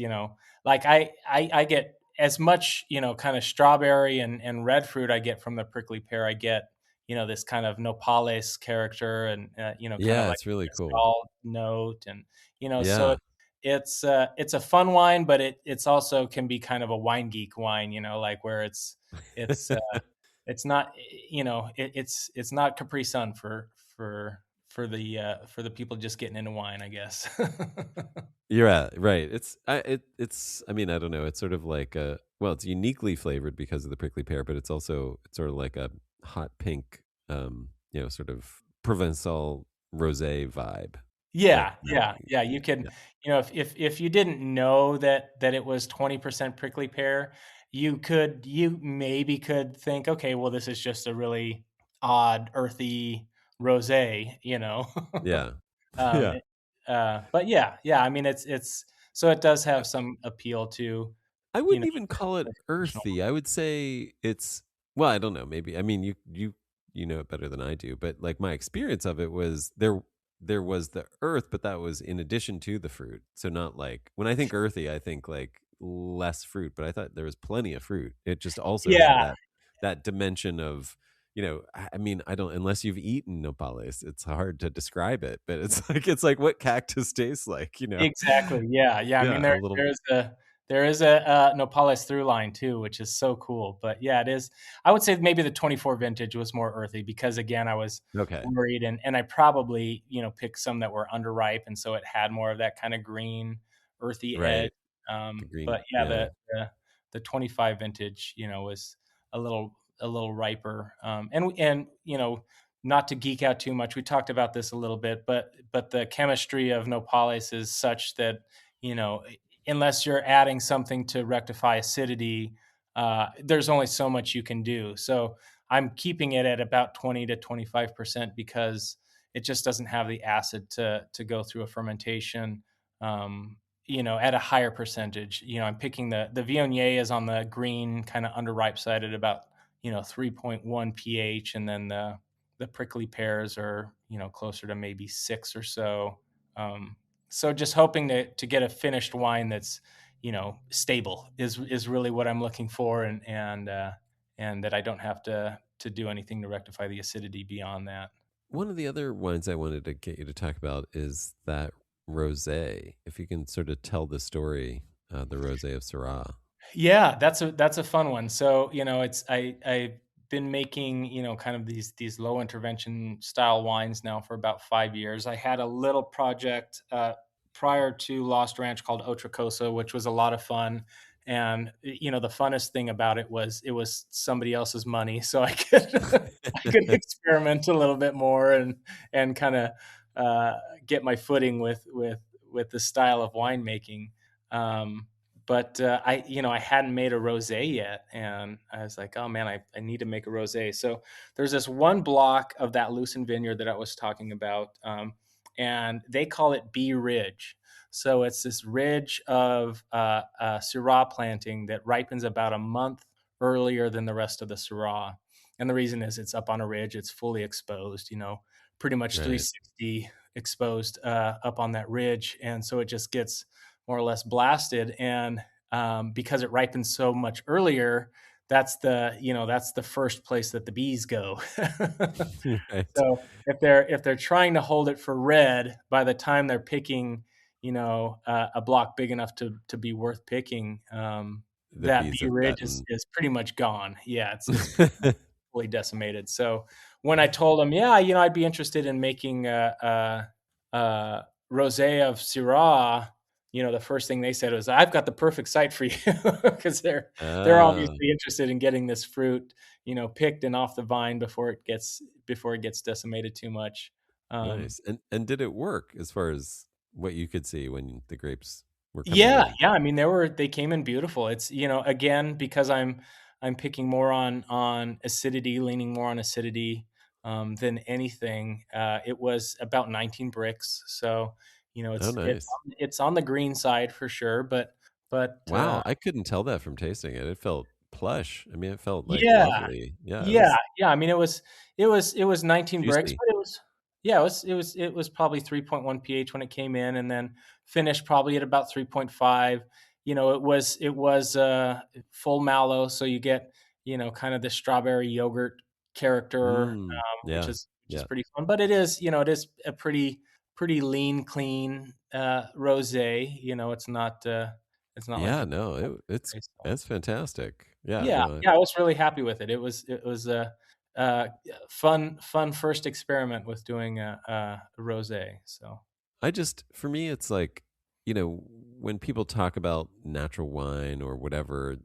like I get as much, kind of strawberry and red fruit I get from the prickly pear. I get, this kind of nopales character, and kind of Yeah, like it's really cool. mezcal note, and so Yeah. it's a fun wine, but it's also can be kind of a wine geek wine, like where it's it's not, it's not Capri Sun for the people just getting into wine, I guess. You're right. It's I mean, I don't know. It's sort of like it's uniquely flavored because of the prickly pear, but it's sort of like a hot pink sort of Provençal rosé vibe. That Yeah, that yeah, yeah, you can, yeah. if you didn't know that it was 20% prickly pear, you maybe could think, "Okay, well, this is just a really odd, earthy rosé," you know? Yeah. Um, Yeah. but yeah, I mean, it's so it does have some appeal to, I you know, wouldn't even call it the traditional. earthy. I would say it's well, I don't know, maybe. I mean, you know it better than I do, but like my experience of it was there was the earth, but that was in addition to the fruit. So not like when I think earthy, I think like less fruit, but I thought there was plenty of fruit. It just also had Yeah, that dimension of, I mean, I don't, unless you've eaten nopales, it's hard to describe it, but it's like what cactus tastes like. Exactly. Yeah. Yeah. I mean, Yeah, a little. there is a Nopales through line too, which is so cool. But yeah, it is. I would say maybe the 24 vintage was more earthy because again, I was Okay. worried and I probably, picked some that were underripe. And so it had more of that kind of green, earthy edge. Right. The green. But yeah, Yeah. the 25 vintage, was a little riper. And, not to geek out too much, we talked about this a little bit, but the chemistry of nopales is such that you know unless you're adding something to rectify acidity, there's only so much you can do. So I'm keeping it at about 20 to 25% because it just doesn't have the acid to go through a fermentation. At a higher percentage. I'm picking the Viognier is on the green, kind of underripe side at about 3.1 pH, and then the prickly pears are closer to maybe 6 or so. So just hoping to get a finished wine that's stable is really what I'm looking for, and that I don't have to do anything to rectify the acidity beyond that. One of the other wines I wanted to get you to talk about is that rosé. If you can sort of tell the story, the rosé of Syrah. Yeah, that's a fun one. So, it's I've been making, kind of these low intervention style wines now for about 5 years. I had a little project prior to Lost Ranch called Otracosa, which was a lot of fun. And the funnest thing about it was somebody else's money, so I could I could experiment a little bit more and kind of get my footing with the style of winemaking. But I hadn't made a rosé yet, and I was like, oh man, I need to make a rosé. So there's this one block of that Lucin vineyard that I was talking about, and they call it B Ridge. So it's this ridge of Syrah planting that ripens about a month earlier than the rest of the Syrah. And the reason is it's up on a ridge, it's fully exposed, pretty much Right. 360 exposed up on that ridge, and so it just gets more or less blasted. And because it ripens so much earlier, that's the first place that the bees go. Right. So if they're trying to hold it for red, by the time they're picking, a block big enough to be worth picking, The that bees bee have ridge is gotten. is pretty much gone. Yeah, it's fully decimated. So when I told them, yeah, I'd be interested in making a rosé of Syrah, the first thing they said was, "I've got the perfect site for you," because they're Ah, obviously interested in getting this fruit, picked and off the vine before it gets decimated too much. Um, nice. And did it work as far as what you could see when the grapes were coming Yeah, in? yeah, I mean, they came in beautiful. It's, again, because I'm picking more on acidity, leaning more on acidity, than anything. It was about 19 bricks, so, Oh, it's it's nice. on it's on the green side for sure, but Wow, I couldn't tell that from tasting it. It felt plush. I mean, it felt like yeah. lovely. Yeah, it Yeah, was yeah, I mean, it was 19 bricks, juicy. but it was probably 3.1 pH when it came in, and then finished probably at about 3.5. It was full mallow, so you get, kind of the strawberry yogurt character, which Yeah, is yeah. pretty fun. But it is a pretty lean, clean, rosé. It's not like Yeah, a no, it's fantastic. Yeah, yeah, no, yeah, I was really happy with it. It was a fun first experiment with doing a rosé. So for me, it's like, when people talk about natural wine or whatever,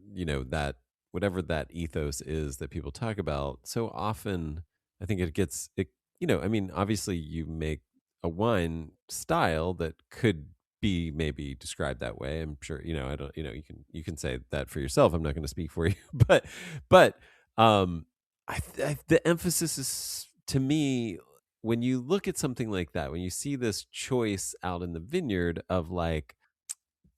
whatever that ethos is that people talk about, so often I think I mean, obviously you make a wine style that could be maybe described that way. I'm sure, I don't, you can say that for yourself. I'm not going to speak for you, but, um, the emphasis is to me when you look at something like that, when you see this choice out in the vineyard of like,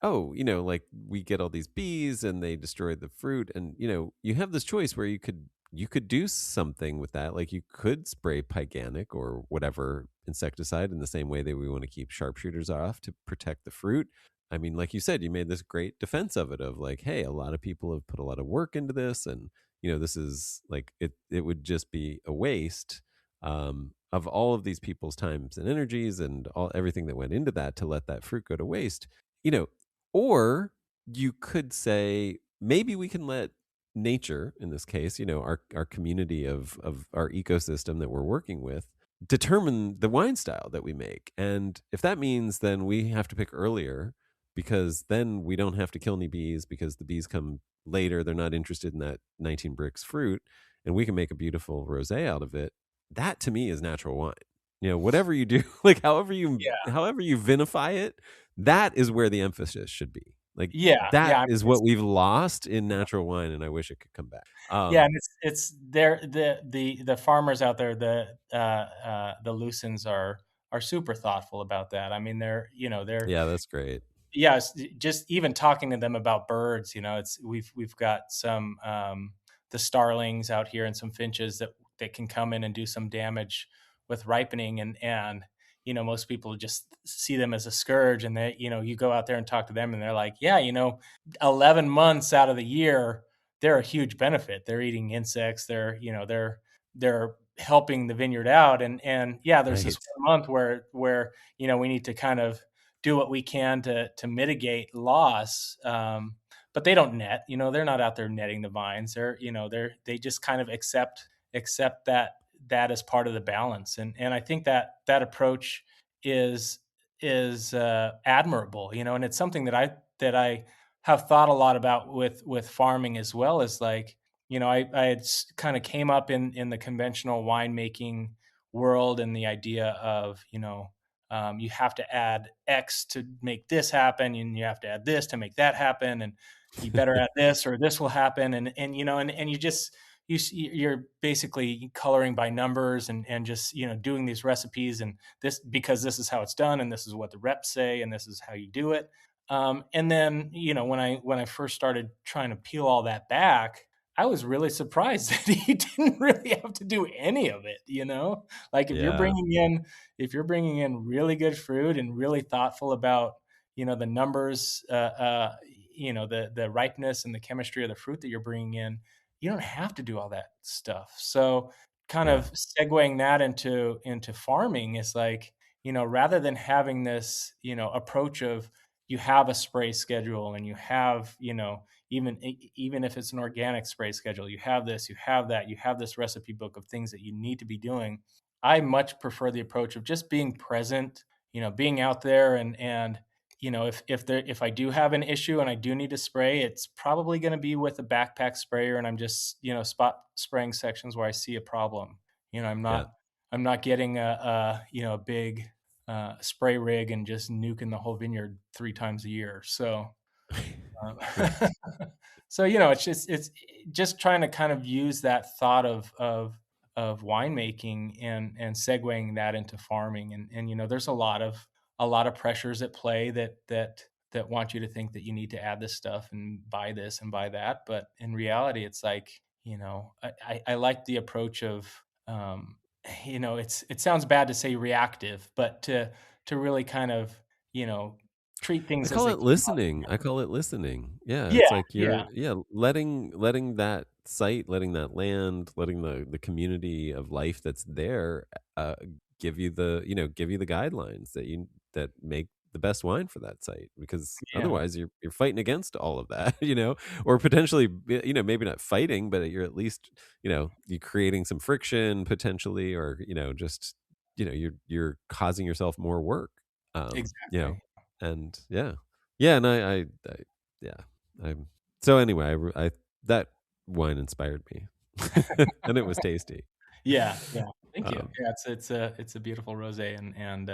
oh, like we get all these bees and they destroy the fruit, and you have this choice where you could do something with that, like you could spray pyganic or whatever insecticide in the same way that we want to keep sharpshooters off to protect the fruit. I mean, like you said, you made this great defense of it, of like, hey, a lot of people have put a lot of work into this, and this is like it would just be a waste of all of these people's times and energies and everything that went into that to let that fruit go to waste. you know or you could say maybe we can let nature, in this case, our community of our ecosystem that we're working with, determine the wine style that we make. And if that means then we have to pick earlier, because then we don't have to kill any bees, because the bees come later, they're not interested in that 19 bricks fruit, and we can make a beautiful rosé out of it. That to me is natural wine. Whatever you do, like Yeah. however you vinify it, that is where the emphasis should be. Like, Yeah. that Yeah. I is mean, what we've lost in natural wine, and I wish it could come back. yeah, and it's there. The farmers out there, the Lucens are super thoughtful about that. I mean, they're Yeah, that's great. yeah, just even talking to them about birds, it's we've got some the starlings out here and some finches that can come in and do some damage with ripening, and most people just see them as a scourge, and they you go out there and talk to them and they're like, yeah, 11 months out of the year they're a huge benefit. They're eating insects, they're helping the vineyard out, and yeah, there's this Right. 1 month where we need to kind of do what we can to mitigate loss. But they don't net. They're not out there netting the vines. They just kind of accept that as part of the balance. And I think that approach is is admirable. And it's something that I have thought a lot about with farming as well. As like, I had kind of came up in the conventional winemaking world, and the idea of you have to add X to make this happen, and you have to add this to make that happen, and you better add this or this will happen, and you're basically coloring by numbers, and just doing these recipes, and this because this is how it's done, and this is what the reps say, and this is how you do it. And then when I first started trying to peel all that back, I was really surprised that he didn't really have to do any of it. Like Yeah. if you're bringing in really good fruit and really thoughtful about the numbers, the ripeness and the chemistry of the fruit that you're bringing in, you don't have to do all that stuff. So kind Yeah. of segueing that into farming is like, rather than having this approach of you have a spray schedule, and you have even if it's an organic spray schedule, you have this, you have that, you have this recipe book of things that you need to be doing. I much prefer the approach of just being present, being out there, and if I do have an issue and I do need to spray, it's probably going to be with a backpack sprayer, and I'm just spot spraying sections where I see a problem. I'm Yeah. not getting a big spray rig and just nuking the whole vineyard 3 times a year. So um, Yeah. so it's just trying to kind of use that thought of winemaking and segueing that into farming, and there's a lot of pressures at play that want you to think that you need to add this stuff and buy this and buy that, but in reality, it's like I like the approach of it sounds bad to say reactive, but to really kind of you know treat I things as call they it come up. listening. I call it listening. Yeah, it's Yeah, like yeah, letting that site, letting that land, letting the community of life that's there uh give you the guidelines that make the best wine for that site, because yeah, otherwise you're fighting against all of that, or potentially, maybe not fighting, but you're at least, you're creating some friction potentially, or just, you're causing yourself more work. um you know exactly. and yeah, and I yeah, I'm so anyway, that wine inspired me, and it was tasty. Yeah, yeah. Thank you. um Yeah, it's a beautiful rosé, and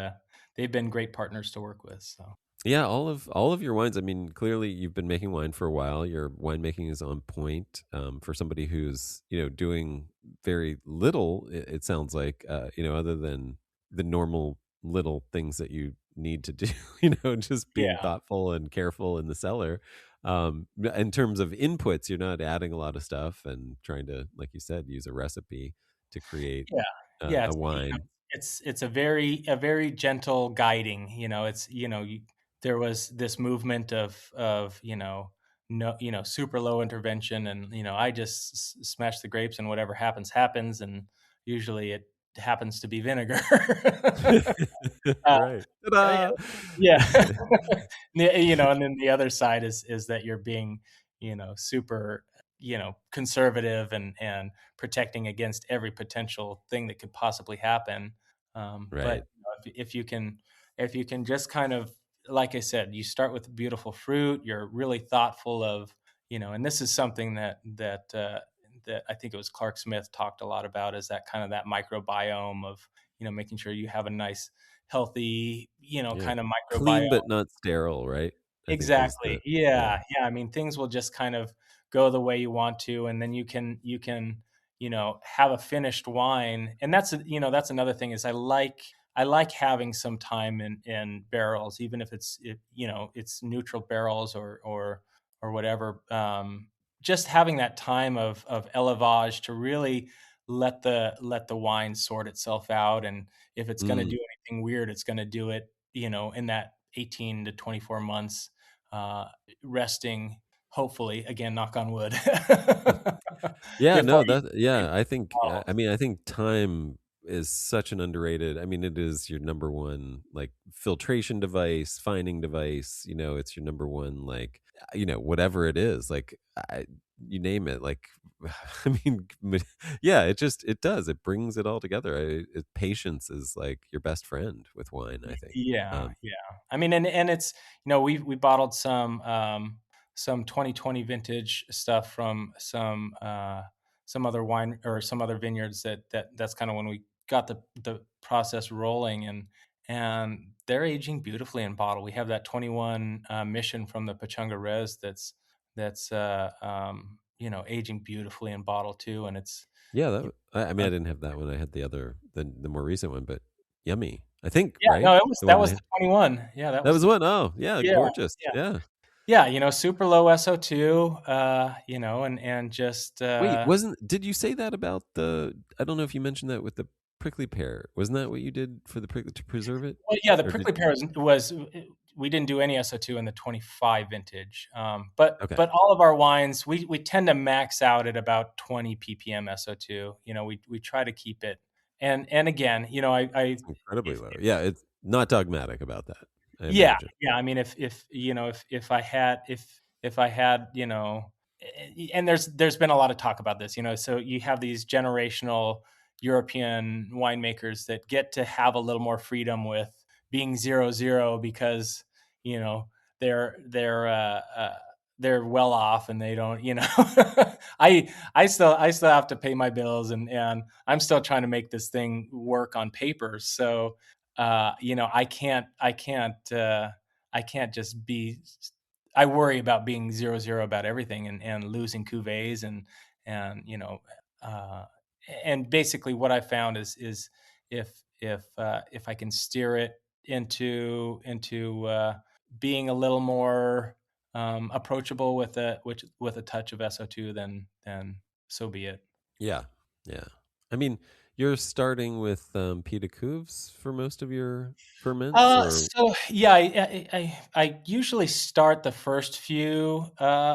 they've been great partners to work with. So Yeah, all of your wines. I mean, clearly you've been making wine for a while. Your winemaking is on point, for somebody who's doing very little. It sounds like, other than the normal little things that you need to do. Just being yeah, thoughtful and careful in the cellar. In terms of inputs, you're not adding a lot of stuff and trying to, like you said, use a recipe to create yeah, yeah. a It's wine. it's a very gentle guiding. It's there was this movement of no, super low intervention, and I just smash the grapes, and whatever happens happens, and usually it happens to be vinegar. uh, Right. yeah, Ta-da! yeah. And then the other side is that you're being, super, conservative, and protecting against every potential thing that could possibly happen. But Right. if you can just kind of, like I said, you start with beautiful fruit. You're really thoughtful of, and this is something that I think it was Clark Smith talked a lot about, is that kind of that microbiome of, making sure you have a nice, healthy, Yeah. kind of microbiome. Clean but not sterile, right? I think is Exactly. the yeah. Yeah, yeah, I mean, things will just kind of go the way you want to, and then you can, have a finished wine. And that's another thing, is I like having some time in barrels, even if it's neutral barrels, or whatever. Just having that time of élevage to really let the wine sort itself out, and if it's gonna Mm. do anything weird, it's gonna do it, in that 18 to 24 months, uh, resting, hopefully, again, knock on wood, Yeah, before no, you that yeah, I think bottle. I mean, I think time is such an underrated I mean, it is your number one, like, filtration device, finding device, it's your number one, like, whatever it is, like, you name it, like, I mean, yeah, it does, it brings it all together. Patience is, like, your best friend with wine, I think. Yeah, Um, yeah. I mean, and it's, we bottled some 2020 vintage stuff from some other wine, or some other vineyards, that's kind of when we got the process rolling, and they're aging beautifully in bottle. We have that 21 mission from the Pachanga Res that's aging beautifully in bottle too, and it's yeah, you I mean, know, I didn't have that one, I had the more recent one, but yummy, I think, yeah, right? no, The that one was I the 21. Yeah, that that was was the the one? Oh, yeah, yeah, gorgeous, yeah. yeah. Yeah, super low SO2, and just, Wait, wasn't did you say that about the I don't know if you mentioned that with the prickly pear. Wasn't that what you did for the prickly to preserve it? well, yeah, the Or did prickly pear we didn't do any SO2 in the 25 vintage, but okay. all of our wines, we tend to max out at about 20 ppm SO2. We try to keep it, and again, I It's incredibly if low. Yeah, it's not dogmatic about that, I yeah, imagine. yeah. I mean, if I had, and there's been a lot of talk about this. So you have these generational European winemakers that get to have a little more freedom with being 0-0, because you know they're they're well off, and they don't. I still have to pay my bills, and I'm still trying to make this thing work on paper. So I can't just be. I worry about being 0-0 about everything, and losing cuvées, and uh, and basically what I found is if I can steer it into being a little more approachable with a touch of SO2, then so be it. Yeah. Yeah. I mean, you're starting with, Pied de Couves for most of your ferments or So yeah, I usually start the first few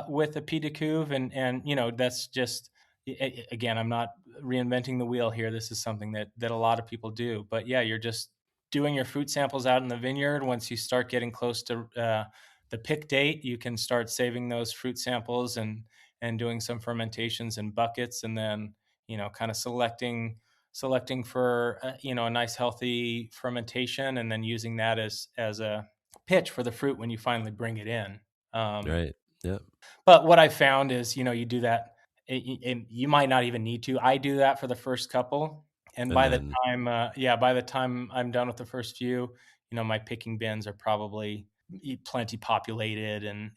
with a Pied de Couve, and that's just, again, I'm not reinventing the wheel here. This is something that a lot of people do. But yeah, you're just doing your fruit samples out in the vineyard. Once you start getting close to the pick date, you can start saving those fruit samples, and doing some fermentations in buckets, and then kind of selecting for a nice healthy fermentation, and then using that as a pitch for the fruit when you finally bring it in. Um, right. Yeah. but what I found is, you do that, and you might not even need to. I do that for the first couple, and And then by the time I'm done with the first few, my picking bins are probably plenty populated, and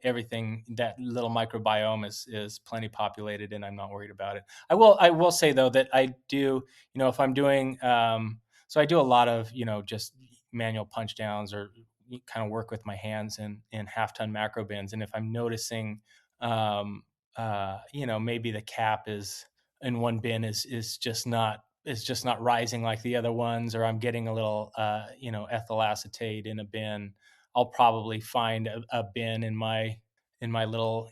everything, that little microbiome is plenty populated, and I'm not worried about it. I will say though that I do, if I'm doing, so I do a lot of, just manual punch downs, or kind of work with my hands in half-ton macro bins. And if I'm noticing, maybe the cap is in one bin is just not rising like the other ones, or I'm getting a little, ethyl acetate in a bin, I'll probably find a bin in my little,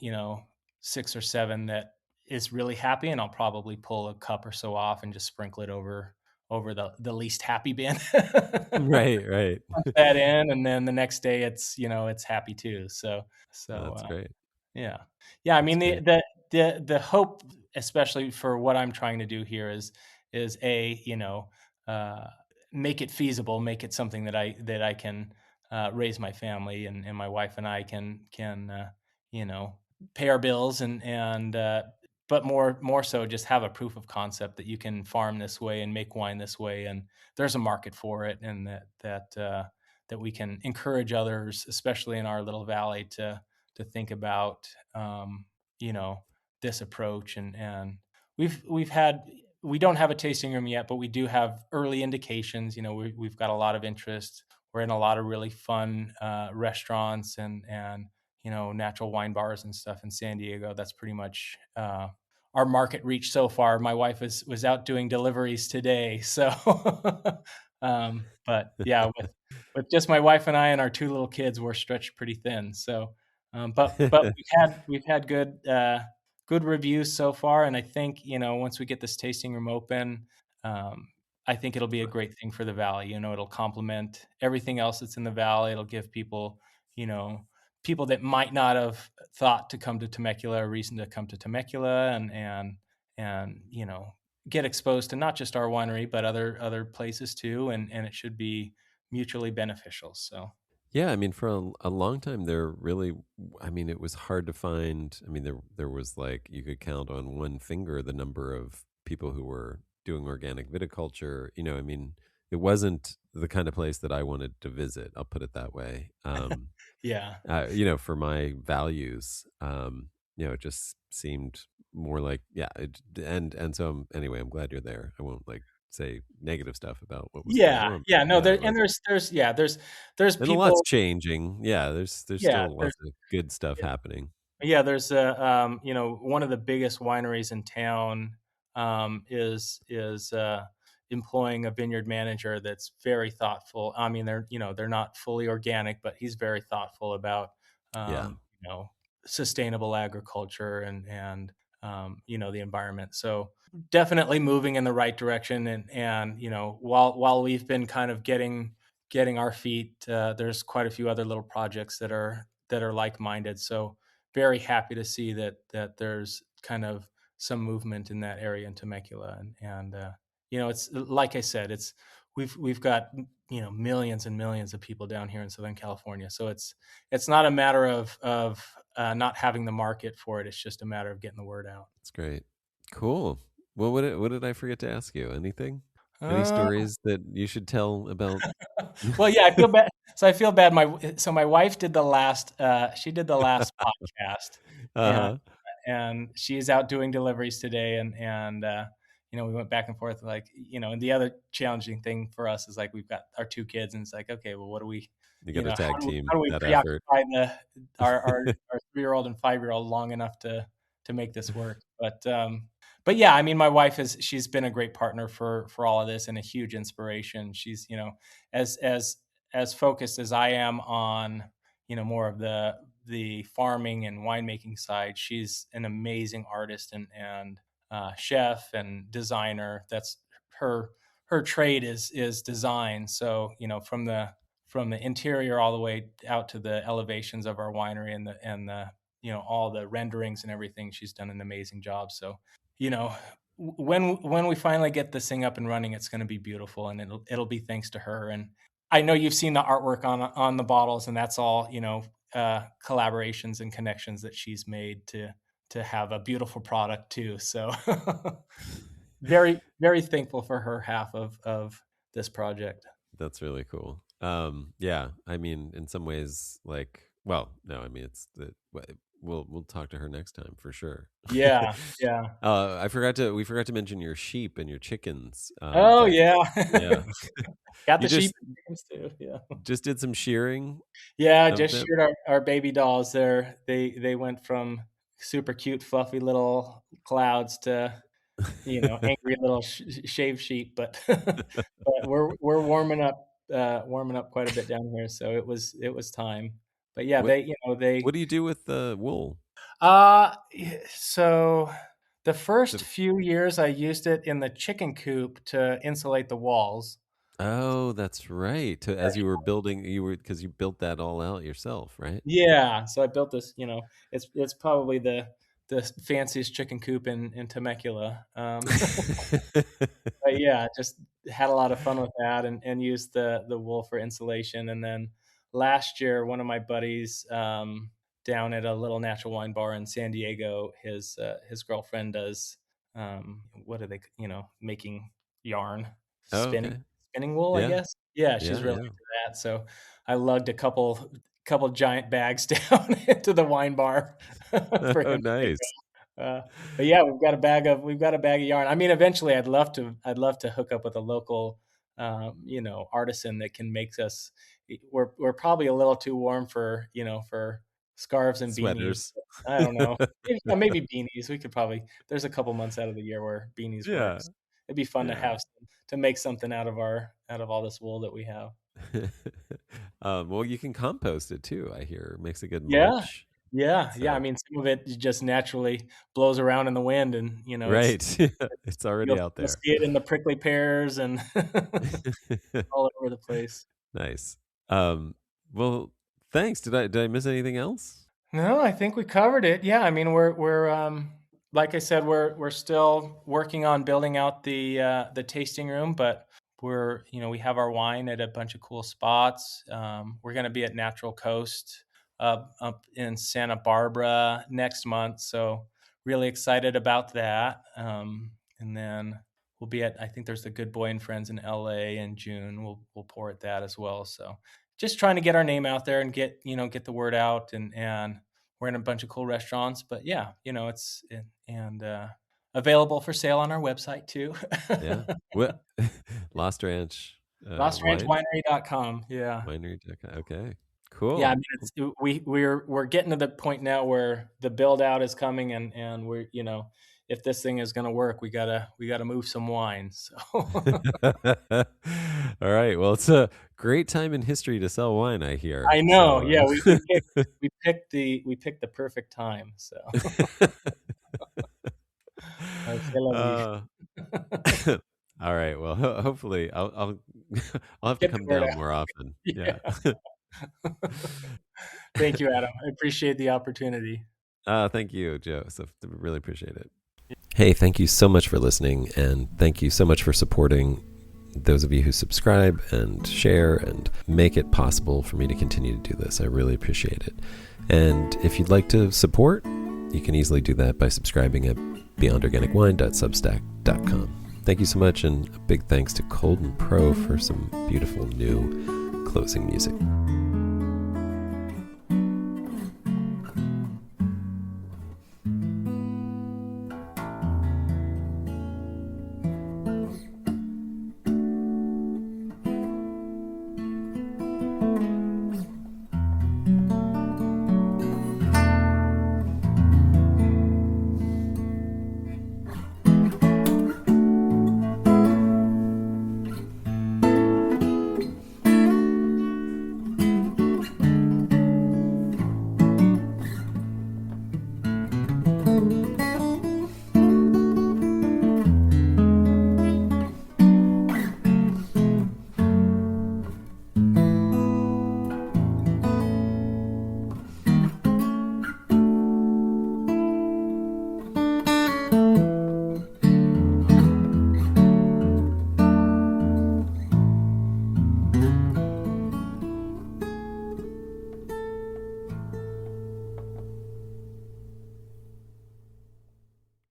6 or 7 that is really happy, and I'll probably pull a cup or so off and just sprinkle it over the least happy bin. Right, right. Punch that in, and then the next day it's happy too. Oh, So that's great. yeah. Yeah, I That's mean, great. the hope, especially for what I'm trying to do here, is uh, make it feasible, make it something that I can, raise my family, and my wife and I can, you know, pay our bills, but more so just have a proof of concept that you can farm this way and make wine this way, and there's a market for it, and that we can encourage others, especially in our little valley, to think about, you know this approach. And we've had we don't have a tasting room yet, but we do have early indications. We've got a lot of interest. We're in a lot of really fun restaurants and natural wine bars and stuff in San Diego. That's pretty much our market reach so far. My wife was out doing deliveries today, so but yeah, with just my wife and I and our 2 little kids, we're stretched pretty thin. So, but we've had good reviews so far, and I think, once we get this tasting room open, um, I think it'll be a great thing for the valley. It'll complement everything else that's in the valley. It'll give you know, people that might not have thought to come to Temecula a reason to come to Temecula, and get exposed to not just our winery but other places too, and it should be mutually beneficial. So Yeah, I mean, for a long time there really, I mean, it was hard to find. I mean, there was like you could count on one finger the number of people who were doing organic viticulture. I mean, it wasn't the kind of place that I wanted to visit. I'll put it that way. yeah. For my values, it just seemed more like, yeah, and so anyway, I'm glad you're there. I won't like say negative stuff about what was going Yeah, on, but yeah, no, yeah, there and there's and a lot's people. changing. Yeah, there's Yeah, still lots of good stuff happening. yeah, there's one of the biggest wineries in town, is employing a vineyard manager that's very thoughtful. I mean, they're not fully organic, but he's very thoughtful about, Yeah, sustainable agriculture and the environment. So definitely moving in the right direction. And while we've been kind of getting our feet, there's quite a few other little projects that are like-minded. So very happy to see that there's kind of some movement in that area in Temecula, and it's like I said, we've got millions and millions of people down here in Southern California, so it's not a matter of not having the market for it. It's just a matter of getting the word out. that's great. Cool. Well, what did I forget to ask you? Anything? Any Uh, stories that you should tell about? well, yeah, I feel bad. So I feel bad. My wife did the last. She did the last podcast, and Uh-huh. and she's out doing deliveries today, and we went back and forth, like, and the other challenging thing for us is, like, we've got our 2 kids, and it's like, okay, well, what do we, You got to how tag do we, team how do we that effort. preoccupy our 3-year-old and 5-year-old long enough to make this work? But yeah, I mean, my wife she's been a great partner for all of this, and a huge inspiration. She's, as focused as I am on, more of the farming and winemaking side. She's an amazing artist and chef and designer. That's her her trade is design. So, from the interior all the way out to the elevations of our winery, and the all the renderings and everything. She's done an amazing job. So, you know, when we finally get this thing up and running, it's going to be beautiful, and it'll be thanks to her. And I know you've seen the artwork on the bottles, and that's all, collaborations and connections that she's made to have a beautiful product too. So very, very thankful for her half of this project. That's really cool. Yeah, I mean, in some ways, like, well, no, I mean, we'll talk to her next time for sure. Yeah, yeah. We forgot to mention your sheep and your chickens. Oh, That yeah. Yeah, Got you the sheep just and chickens too. Yeah. just did some shearing Yeah, of just them. sheared our baby dolls there. They went from super cute, fluffy little clouds to, angry little shaved sheep, but but we're warming up quite a bit down here, so it was time. but yeah, What they what do you do with the wool? uh so the first The- few years I used it in the chicken coop to insulate the walls. oh, that's right. As you were building, because you built that all out yourself, right? Yeah, so I built this, it's probably the fanciest chicken coop in Temecula. But yeah, just had a lot of fun with that and used the wool for insulation. And then last year, one of my buddies down at a little natural wine bar in San Diego, his girlfriend does what are they, making yarn, Oh, spinning okay. spinning wool, I Yeah. guess. Yeah, she's Yeah. really Yeah. into that. So I lugged a couple giant bags down into the wine bar for Oh, him to take. nice. Uh, but yeah, we've got a bag of yarn. I mean, eventually, I'd love to hook up with a local, artisan that can make us. We're probably a little too warm for scarves and beanies. Sweaters. I don't know. Maybe beanies. We could probably. There's a couple months out of the year where beanies Yeah. works. It'd be fun to Yeah. to make something out of all this wool that we have. Well, you can compost it too, I hear. Makes a good Yeah, mulch. yeah. I So, mean, some of it just naturally blows around in the wind, and right. It's already out you'll there. see it in the prickly pears and all over the place. Nice. Um, well, thanks. Did I miss anything else? No, I think we covered it. Yeah, I mean, we're like I said, we're still working on building out the tasting room, but we have our wine at a bunch of cool spots. We're going to be at Natural Coast up in Santa Barbara next month, so really excited about that. And then we'll be at, I think there's the Good Boy and Friends in LA in June. We'll pour at that as well. So just trying to get our name out there and get the word out, and we're in a bunch of cool restaurants. But yeah, it's and available for sale on our website too. Yeah. What Lost Ranch wine LostRanchWinery.com. Yeah. winery. Okay. Yeah, I Cool. mean, we're getting to the point now where the build out is coming, and we're, if this thing is going to work, we gotta move some wine. So All right. Well, it's a great time in history to sell wine, I hear. I know. So, Yeah, we picked the perfect time. So c'est la vie. uh, all right. Well, hopefully, I'll have to Get the come word down out. more often. Yeah. Yeah. Thank you, Adam. I appreciate the opportunity. Thank you, Joseph. Really appreciate it. Hey, thank you so much for listening, and thank you so much for supporting those of you who subscribe and share and make it possible for me to continue to do this. I really appreciate it. And if you'd like to support, you can easily do that by subscribing at beyondorganicwine.substack.com. Thank you so much, and a big thanks to Colden Pro for some beautiful new closing music.